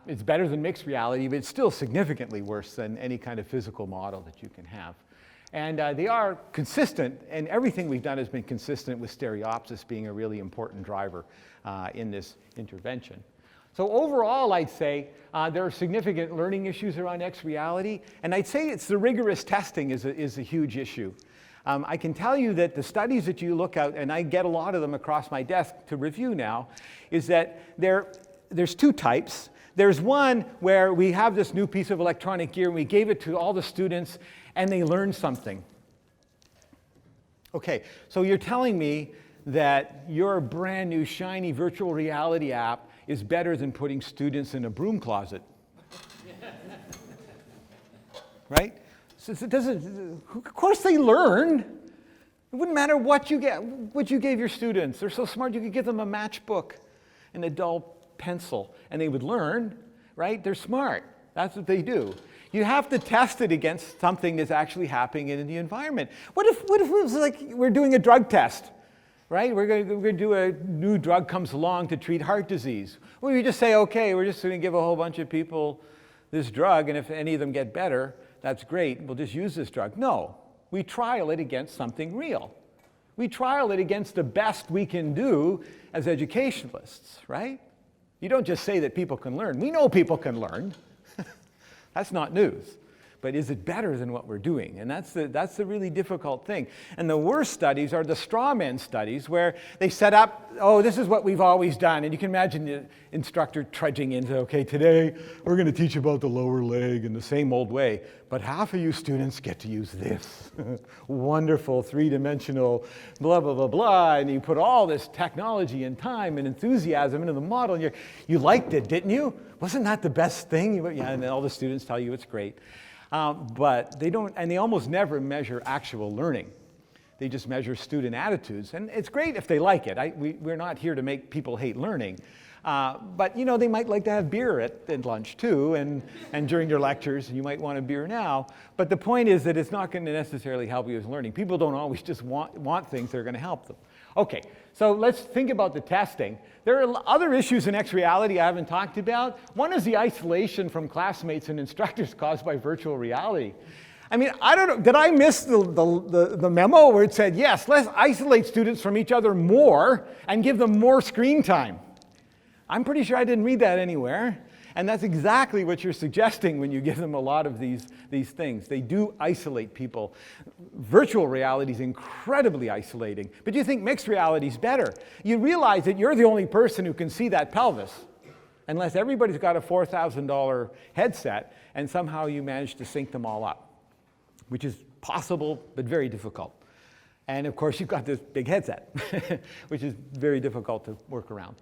It's better than mixed reality, but it's still significantly worse than any kind of physical model that you can have. And they are consistent, and everything we've done has been consistent with stereopsis being a really important driver in this intervention. So overall, I'd say there are significant learning issues around X reality, and I'd say it's the rigorous testing is a huge issue. I can tell you that the studies that you look at, and I get a lot of them across my desk to review now, is that there's two types. There's one where we have this new piece of electronic gear, and we gave it to all the students, and they learned something. Okay, so you're telling me that your brand new shiny virtual reality app is better than putting students in a broom closet. Right? So it doesn't, of course they learn. It wouldn't matter what you gave your students. They're so smart you could give them a matchbook and a dull pencil and they would learn, right? They're smart. That's what they do. You have to test it against something that's actually happening in the environment. What if it was like we're doing a drug test? Right? We're going to do a new drug comes along to treat heart disease. Well, we just say, okay, we're just going to give a whole bunch of people this drug, and if any of them get better, that's great. We'll just use this drug. No, we trial it against something real. We trial it against the best we can do as educationalists, right? You don't just say that people can learn. We know people can learn. That's not news. But is it better than what we're doing? And that's the really difficult thing. And the worst studies are the straw man studies where they set up, oh, this is what we've always done. And you can imagine the instructor trudging into, okay, today we're going to teach about the lower leg in the same old way. But half of you students get to use this wonderful three-dimensional blah, blah, blah, blah. And you put all this technology and time and enthusiasm into the model. And you liked it, didn't you? Wasn't that the best thing? Yeah, and then all the students tell you it's great. But they don't, and they almost never measure actual learning. They just measure student attitudes. And it's great if they like it. We're not here to make people hate learning. But, you know, they might like to have beer at lunch, too, and during your lectures. You might want a beer now. But the point is that it's not going to necessarily help you with learning. People don't always just want things that are going to help them. Okay, so let's think about the testing. There are other issues in X reality I haven't talked about. One is the isolation from classmates and instructors caused by virtual reality. I mean, I don't know, did I miss the memo where it said, yes, let's isolate students from each other more and give them more screen time? I'm pretty sure I didn't read that anywhere. And that's exactly what you're suggesting when you give them a lot of these things. They do isolate people. Virtual reality is incredibly isolating, but you think mixed reality is better. You realize that you're the only person who can see that pelvis, unless everybody's got a $4,000 headset, and somehow you manage to sync them all up, which is possible, but very difficult. And of course, you've got this big headset, which is very difficult to work around.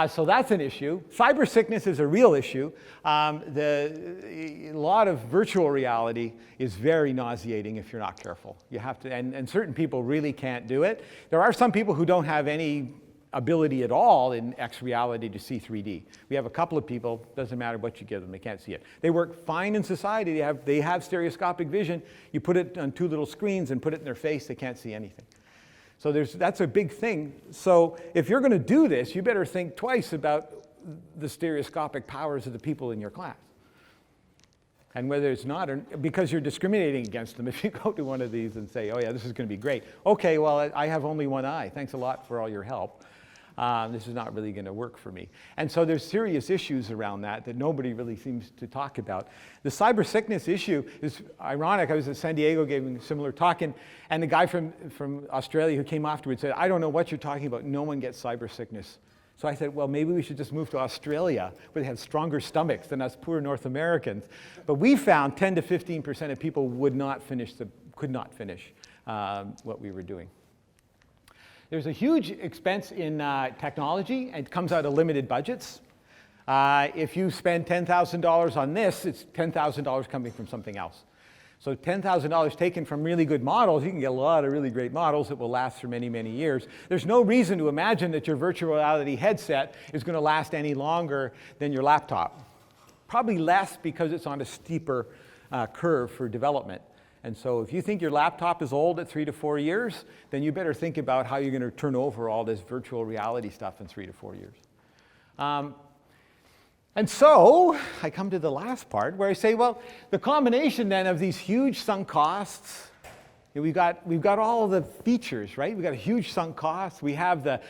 So that's an issue. Cyber sickness is a real issue. A lot of virtual reality is very nauseating if you're not careful. You have to, and certain people really can't do it. There are some people who don't have any ability at all in X reality to see 3D. We have a couple of people, doesn't matter what you give them, they can't see it. They work fine in society, they have stereoscopic vision. You put it on two little screens and put it in their face, they can't see anything. So that's a big thing. So if you're going to do this, you better think twice about the stereoscopic powers of the people in your class. And whether it's not, or because you're discriminating against them if you go to one of these and say, oh yeah, this is going to be great. Okay, well, I have only one eye. Thanks a lot for all your help. This is not really going to work for me. And so there's serious issues around that nobody really seems to talk about. The cyber sickness issue is ironic. I was at San Diego giving a similar talk, and the guy from Australia who came afterwards said, I don't know what you're talking about. No one gets cyber sickness. So I said, well, maybe we should just move to Australia, where they have stronger stomachs than us poor North Americans. But we found 10 to 15% of people could not finish what we were doing. There's a huge expense in technology, and it comes out of limited budgets. If you spend $10,000 on this, it's $10,000 coming from something else. So $10,000 taken from really good models, you can get a lot of really great models that will last for many, many years. There's no reason to imagine that your virtual reality headset is going to last any longer than your laptop. Probably less because it's on a steeper curve for development. And so if you think your laptop is old at 3 to 4 years, then you better think about how you're going to turn over all this virtual reality stuff in 3 to 4 years. And so I come to the last part where I say, well, the combination then of these huge sunk costs, we've got all of the features, right? We've got a huge sunk cost. We have the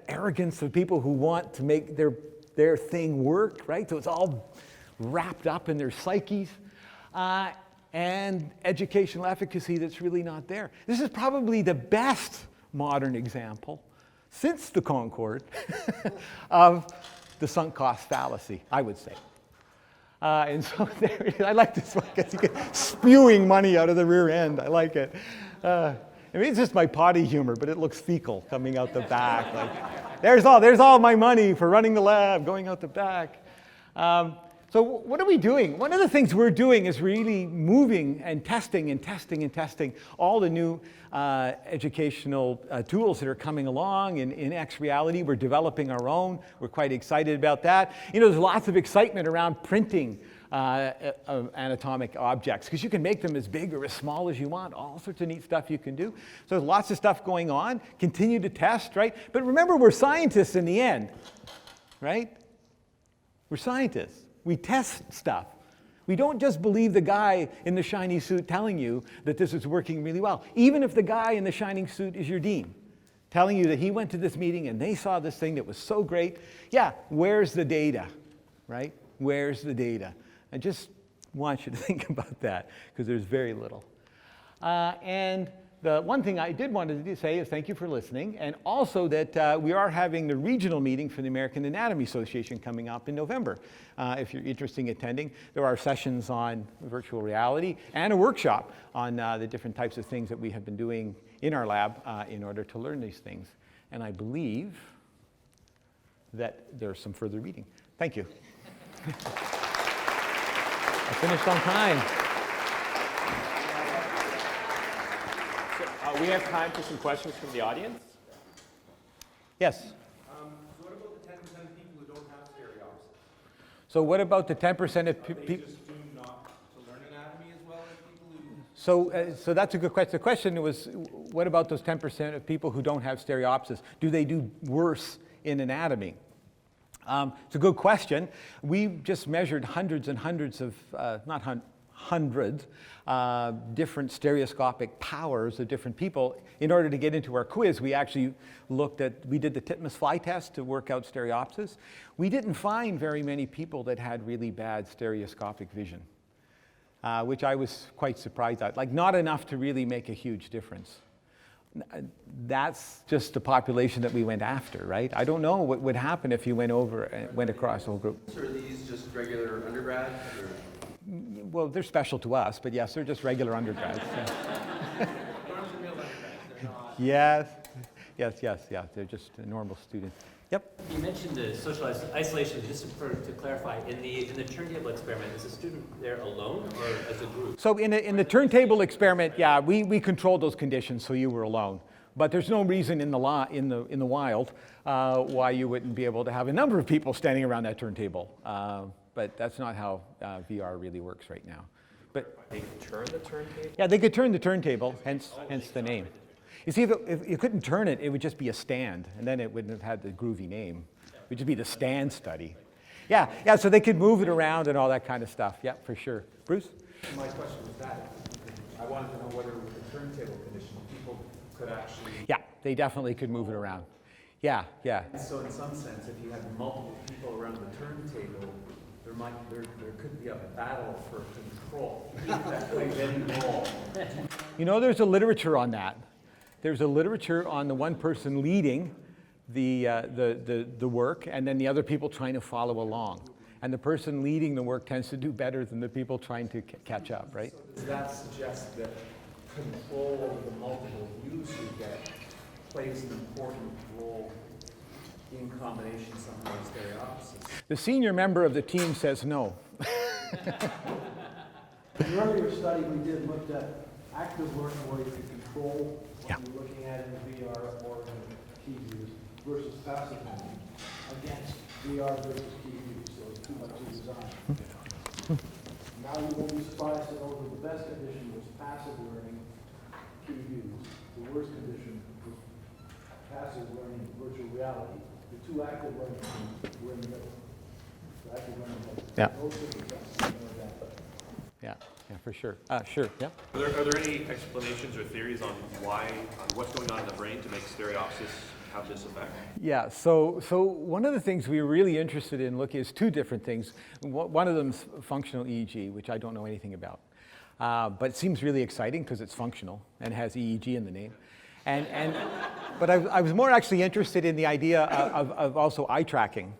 arrogance of people who want to make their thing work, right? So it's all wrapped up in their psyches. And educational efficacy that's really not there. This is probably the best modern example since the Concorde of the sunk cost fallacy, I would say. And so I like this one because you get spewing money out of the rear end. I like it. I mean, it's just my potty humor, but it looks fecal coming out the back. Like, there's all my money for running the lab going out the back. So what are we doing? One of the things we're doing is really moving and testing all the new educational tools that are coming along in X reality. We're developing our own. We're quite excited about that. You know, there's lots of excitement around printing anatomic objects because you can make them as big or as small as you want. All sorts of neat stuff you can do. So there's lots of stuff going on. Continue to test, right? But remember, we're scientists in the end, right? We're scientists. We test stuff. We don't just believe the guy in the shiny suit telling you that this is working really well. Even if the guy in the shining suit is your dean, telling you that he went to this meeting and they saw this thing that was so great. Yeah, where's the data, right? Where's the data? I just want you to think about that because there's very little. And the one thing I did want to say is thank you for listening, and also that we are having the regional meeting for the American Anatomy Association coming up in November. If you're interested in attending, there are sessions on virtual reality and a workshop on the different types of things that we have been doing in our lab in order to learn these things. And I believe that there's some further reading. Thank you. I finished on time. We have time for some questions from the audience. Yes? So what about the 10% of people who don't have stereopsis? So what about the 10% of people? They just doomed not to learn anatomy as well as people who... So that's a good question. The question was, what about those 10% of people who don't have stereopsis? Do they do worse in anatomy? It's a good question. We just measured hundreds and hundreds of, hundreds different stereoscopic powers of different people. In order to get into our quiz, we actually we did the Titmus fly test to work out stereopsis. We didn't find very many people that had really bad stereoscopic vision, which I was quite surprised at. Like, not enough to really make a huge difference. That's just the population that we went after, right? I don't know what would happen if you went across the whole group. So are these just regular undergrads? Or? Well, they're special to us, but yes, they're just regular undergrads. Yes, they're just normal students. Yep. You mentioned the social isolation. Just to clarify, in the turntable experiment, is the student there alone or as a group? So in the turntable experiment, yeah, we controlled those conditions so you were alone. But there's no reason in the wild why you wouldn't be able to have a number of people standing around that turntable. But that's not how VR really works right now. But they could turn the turntable? Yeah, they could turn the turntable, hence the name. You see, if you couldn't turn it, it would just be a stand, and then it wouldn't have had the groovy name. It would just be the stand study. Yeah, so they could move it around and all that kind of stuff. Yeah, for sure. Bruce? My question was that. I wanted to know whether with the turntable condition, people could actually... Yeah, they definitely could move it around. Yeah. So in some sense, if you had multiple people around the turntable, there could be a battle for control. That plays any role. You know, there's a literature on that. There's a literature on the one person leading the work and then the other people trying to follow along. And the person leading the work tends to do better than the people trying to catch up, right? So does that suggest that control over the multiple views you get plays an important role in combination somehow with stereopsis? The senior member of the team says no. In the earlier study we did looked at active learning where you could control what you're looking at in the VR or in the key views versus passive learning against VR versus key views. So it's too much to design. Now you won't be surprised to know that the best condition was passive learning, key views. The worst condition was passive learning, virtual reality. The two active learning teams were in the middle. So active learning had no success. Yeah, for sure. Sure, yeah. Are there any explanations or theories on what's going on in the brain to make stereopsis have this effect? Yeah, so one of the things we were really interested in looking is two different things. One of them is functional EEG, which I don't know anything about. But it seems really exciting because it's functional and has EEG in the name. But I was more actually interested in the idea of also eye tracking.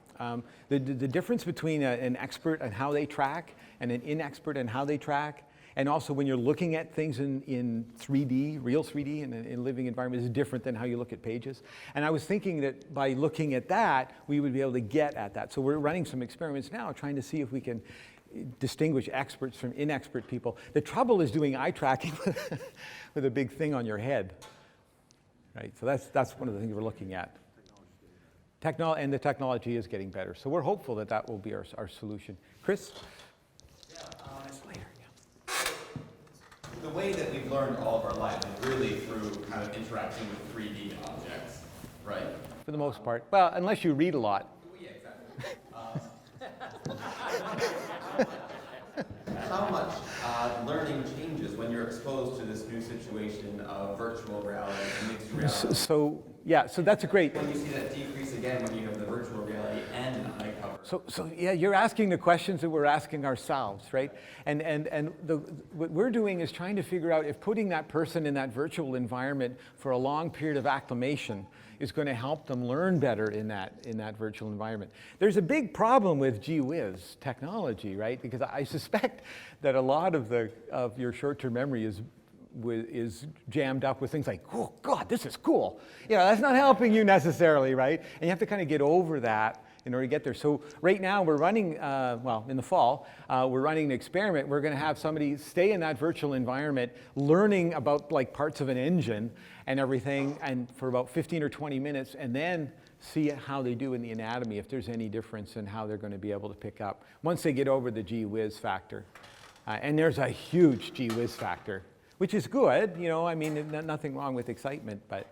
The difference between an expert and how they track and an inexpert and how they track, and also when you're looking at things in 3D, real 3D in living environment is different than how you look at pages. And I was thinking that by looking at that, we would be able to get at that. So we're running some experiments now trying to see if we can distinguish experts from inexpert people. The trouble is doing eye tracking with a big thing on your head. Right, so that's one of the things we're looking at. And the technology is getting better. So we're hopeful that will be our solution. Chris? The way that we've learned all of our lives is really through kind of interacting with 3D objects, right? For the most part. Well, unless you read a lot. Yeah, exactly. How much learning changes when you're exposed to this new situation of virtual reality and mixed reality? So that's a great... When you see that decrease again when you have the virtual reality and an eye cover. So yeah, you're asking the questions that we're asking ourselves, right? And what we're doing is trying to figure out if putting that person in that virtual environment for a long period of acclimation is going to help them learn better in that virtual environment. There's a big problem with gee whiz technology, right? Because I suspect that a lot of your short-term memory is jammed up with things like, oh God, this is cool. You know, that's not helping you necessarily, right? And you have to kind of get over that in order to get there. So right now we're running, in the fall, we're running an experiment. We're going to have somebody stay in that virtual environment learning about like parts of an engine and everything, and for about 15 or 20 minutes, and then see how they do in the anatomy, if there's any difference in how they're going to be able to pick up once they get over the gee whiz factor. And there's a huge gee whiz factor, which is good, you know, I mean, nothing wrong with excitement, but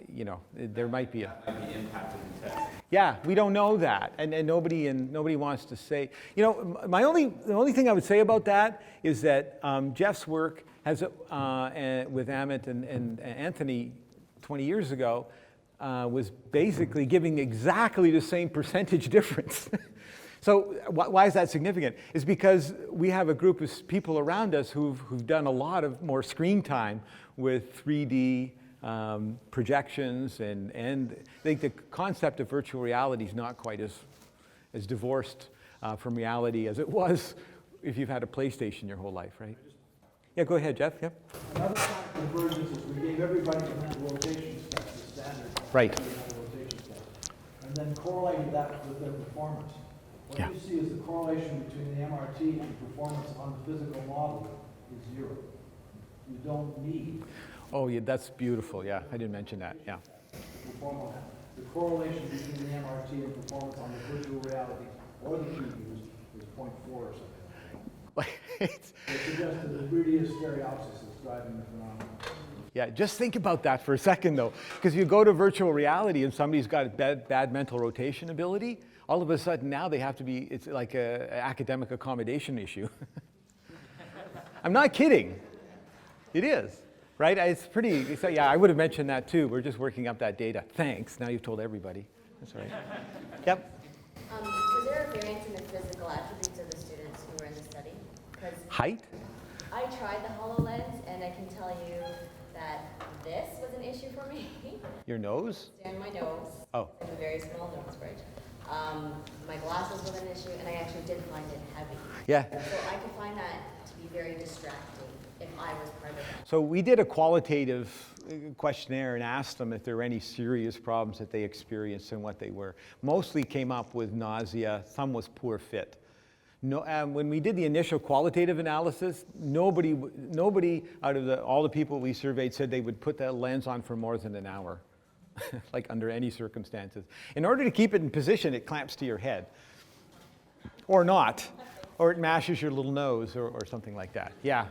You know, there might be a... Might be impacted in the test. Yeah, we don't know that, and nobody wants to say. You know, the only thing I would say about that is that Jeff's work has with Amit and Anthony 20 years ago was basically giving exactly the same percentage difference. So why is that significant? It's because we have a group of people around us who've done a lot of more screen time with 3D projections, and I think the concept of virtual reality is not quite as divorced from reality as it was if you've had a PlayStation your whole life, right? Yeah, go ahead, Jeff. Yep. Another kind of convergence is we gave everybody a mental rotation test, the standard Right. mental rotation test, and then correlated that with their performance. What Yeah. you see is the correlation between the MRT and performance on the physical model is 0. You don't need Oh, yeah, that's beautiful. Yeah, I didn't mention that. Yeah. the correlation between the MRT and performance on the virtual reality or the QUs is 0.4 or something. It's- It suggests that it really is stereopsis that's driving the phenomenon. Yeah, just think about that for a second, though, because you go to virtual reality and somebody's got bad mental rotation ability, all of a sudden now they have to be, it's like an academic accommodation issue. I'm not kidding. It is, right? It's pretty, so yeah, I would have mentioned that too. We're just working up that data. Thanks, now you've told everybody. That's right. Yep. Was there a variance in the physical attributes of the students who were in the study? Because Height? I tried the Hololens, and I can tell you that this was an issue for me. Your nose? And my nose. Oh. I have a very small nose bridge. My glasses was an issue, and I actually did find it heavy. Yeah. So I could find that to be very distracting if I was part of that. So we did a qualitative questionnaire and asked them if there were any serious problems that they experienced and what they were. Mostly came up with nausea, some was poor fit. No, when we did the initial qualitative analysis, nobody out of all the people we surveyed said they would put that lens on for more than an hour, like under any circumstances. In order to keep it in position, it clamps to your head, or not, or it mashes your little nose or something like that. Yeah,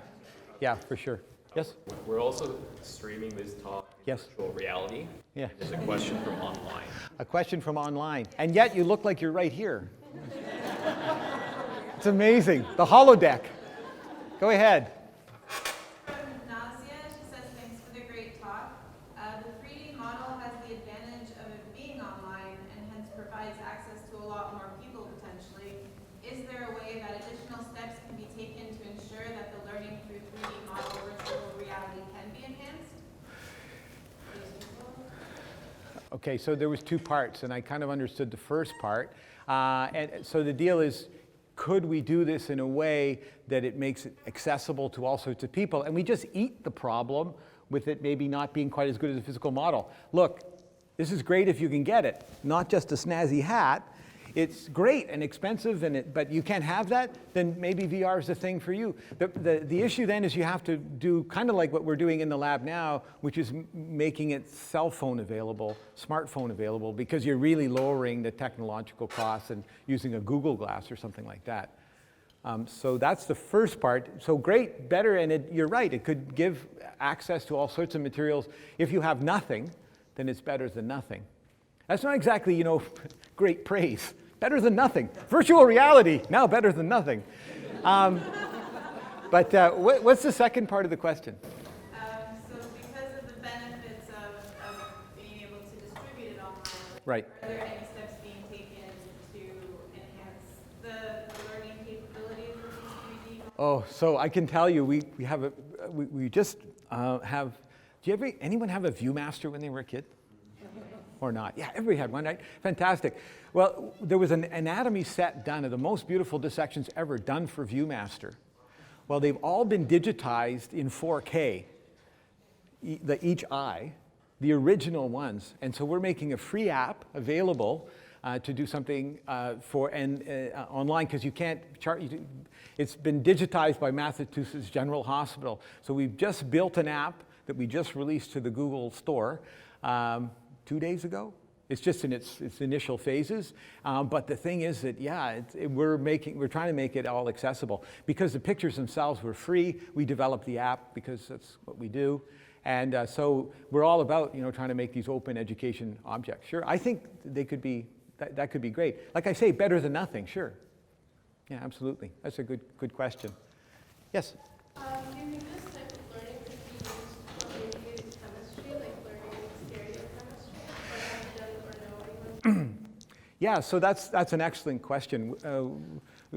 yeah, for sure. Yes? We're also streaming this talk in Yes. virtual reality. Yeah. There's a question from online. A question from online, and yet you look like you're right here. It's amazing. The holodeck. Go ahead. From Nausea, she says, thanks for the great talk. The 3D model has the advantage of it being online and hence provides access to a lot more people potentially. Is there a way that additional steps can be taken to ensure that the learning through 3D model virtual reality can be enhanced? Okay, so there was two parts, and I kind of understood the first part. And so the deal is, could we do this in a way that it makes it accessible to all sorts of people? And we just eat the problem with it maybe not being quite as good as a physical model. Look, this is great if you can get it, not just a snazzy hat. It's great and expensive, but you can't have that, then maybe VR is the thing for you. The issue then is you have to do kind of like what we're doing in the lab now, which is making it cell phone available, smartphone available, because you're really lowering the technological costs and using a Google Glass or something like that. So that's the first part. So great, better, and you're right, it could give access to all sorts of materials. If you have nothing, then it's better than nothing. That's not exactly, you know, great praise. Better than nothing. Virtual reality, now better than nothing. But what's the second part of the question? So because of the benefits of being able to distribute it online, Right. are there any steps being taken to enhance the learning capabilities of these 3D models? Oh, so I can tell you, we just have, anyone have a ViewMaster when they were a kid? Or not? Yeah, everybody had one, right? Fantastic. Well, there was an anatomy set done of the most beautiful dissections ever done for ViewMaster. Well, they've all been digitized in 4K, each eye, the original ones. And so we're making a free app available to do something online, because you can't charge. It's been digitized by Massachusetts General Hospital. So we've just built an app that we just released to the Google Store 2 days ago. It's just in its initial phases, but the thing is that we're trying to make it all accessible because the pictures themselves were free. We developed the app because that's what we do, And so we're all about, trying to make these open education objects. Sure, I think they could be, that could be great. Like I say, better than nothing, sure. Yeah, absolutely. That's a good question. Yes? Do you think this type of learning could be used for maybe in chemistry, like learning stereochemistry? Or have you done or know anyone? Yeah, so that's an excellent question.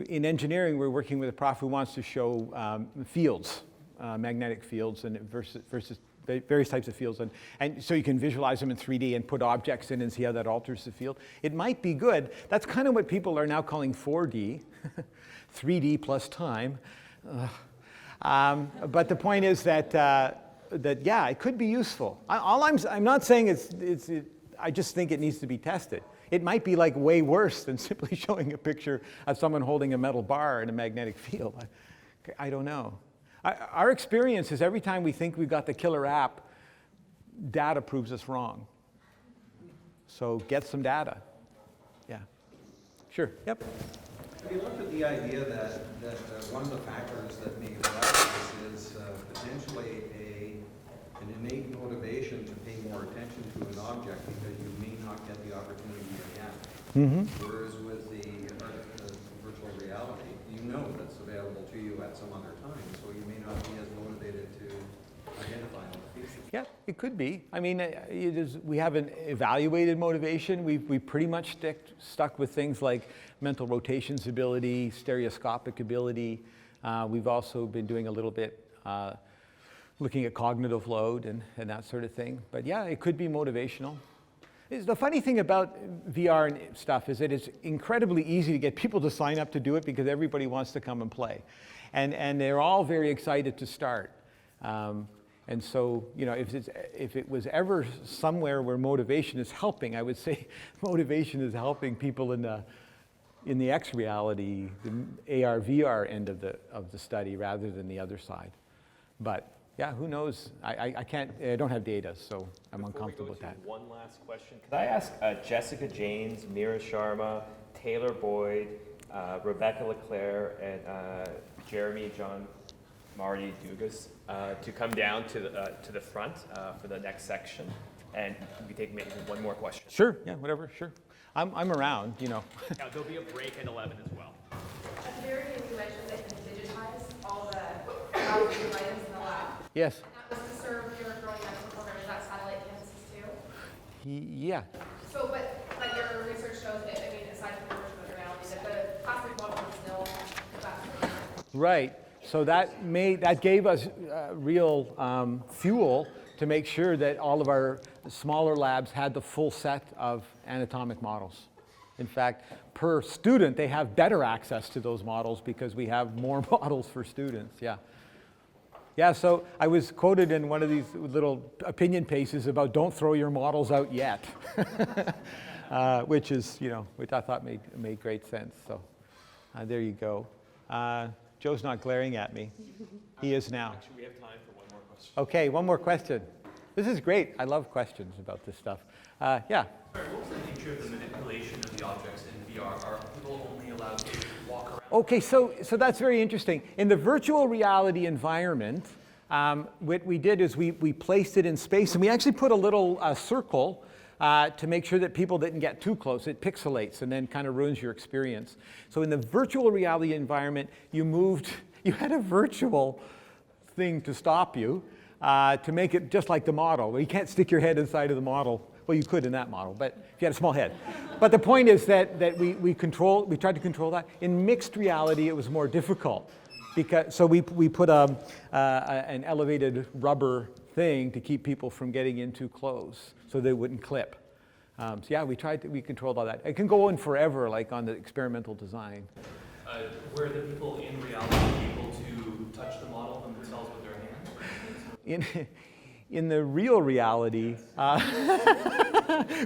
In engineering, we're working with a prof who wants to show fields, magnetic fields, and versus various types of fields, and so you can visualize them in 3D and put objects in and see how that alters the field. It might be good. That's kind of what people are now calling 4D, 3D plus time. But the point is that yeah, it could be useful. I'm not saying I just think it needs to be tested. It might be like way worse than simply showing a picture of someone holding a metal bar in a magnetic field. I don't know. Our experience is every time we think we've got the killer app, data proves us wrong. So get some data. Yeah. Sure. Yep. Have you looked at the idea that one of the factors that may drive this is potentially an innate motivation to pay more attention to an object because you may not get the opportunity again. Whereas with the virtual reality, you know that's available to you at some other time, so you may not be as motivated to identify in the future. Yeah, it could be. I mean, we haven't evaluated motivation. We pretty much stuck with things like mental rotations ability, stereoscopic ability. We've also been doing a little bit looking at cognitive load and that sort of thing. But yeah, it could be motivational. The funny thing about VR and stuff is that it's incredibly easy to get people to sign up to do it because everybody wants to come and play. And they're all very excited to start. And so, if it was ever somewhere where motivation is helping, I would say motivation is helping people in the X reality, the AR, VR end of the study rather than the other side. But yeah, who knows? I don't have data, so I'm uncomfortable with that. One last question. Could I ask Jessica James, Mira Sharma, Taylor Boyd, Rebecca LeClaire, and Jeremy John Marty Dugas to come down to the front for the next section, and we can take maybe one more question. Sure. Yeah. Whatever. Sure. I'm around. Yeah, there'll be a break at 11 as well. At the very end, you mentioned that you digitize all the items in the lab. Yes. That was to serve your growing medical program. Is that satellite campuses too? Yeah. So, but your research shows that, I mean, aside from the virtual reality, that the plastic model is still faster. Right. So that gave us real fuel to make sure that all of our smaller labs had the full set of anatomic models. In fact, per student, they have better access to those models because we have more models for students. Yeah. Yeah, so I was quoted in one of these little opinion pieces about don't throw your models out yet, which I thought made great sense. So there you go. Joe's not glaring at me. He is now. Actually, we have time for one more question. Okay, one more question. This is great. I love questions about this stuff. Yeah. Sorry, what was the nature of the manipulation of the objects in VR? Are people only allowed to walk around? Okay, so that's very interesting. In the virtual reality environment, what we did is we placed it in space, and we actually put a little circle to make sure that people didn't get too close. It pixelates and then kind of ruins your experience. So in the virtual reality environment, you had a virtual thing to stop you to make it just like the model. Well, you can't stick your head inside of the model. Well, you could in that model, but if you had a small head. But the point is that we tried to control that. In mixed reality, it was more difficult. So we put an elevated rubber thing to keep people from getting in too close so they wouldn't clip. So yeah, we controlled all that. It can go on forever, like on the experimental design. Were the people in reality able to touch the model themselves with their hands? In the real reality,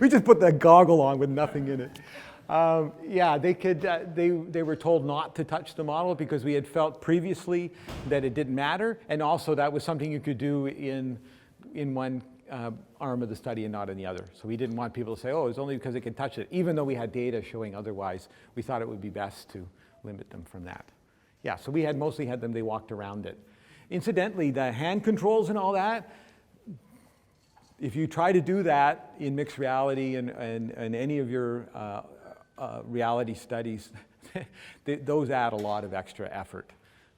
we just put the goggle on with nothing in it. Yeah, they could. They were told not to touch the model because we had felt previously that it didn't matter, and also that was something you could do in one arm of the study and not in the other. So we didn't want people to say, "Oh, it's only because it can touch it," even though we had data showing otherwise. We thought it would be best to limit them from that. Yeah, so we mostly had them. They walked around it. Incidentally, the hand controls and all that, if you try to do that in mixed reality and any of your reality studies, those add a lot of extra effort.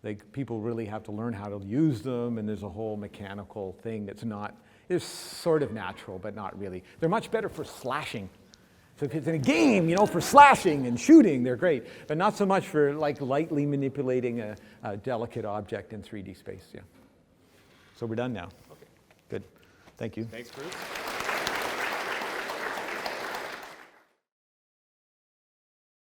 Like, people really have to learn how to use them, and there's a whole mechanical thing that's not, it's sort of natural, but not really. They're much better for slashing. So if it's in a game, you know, for slashing and shooting, they're great, but not so much for like lightly manipulating a delicate object in 3D space, yeah. So we're done now. Okay. Good, thank you. Thanks, Bruce.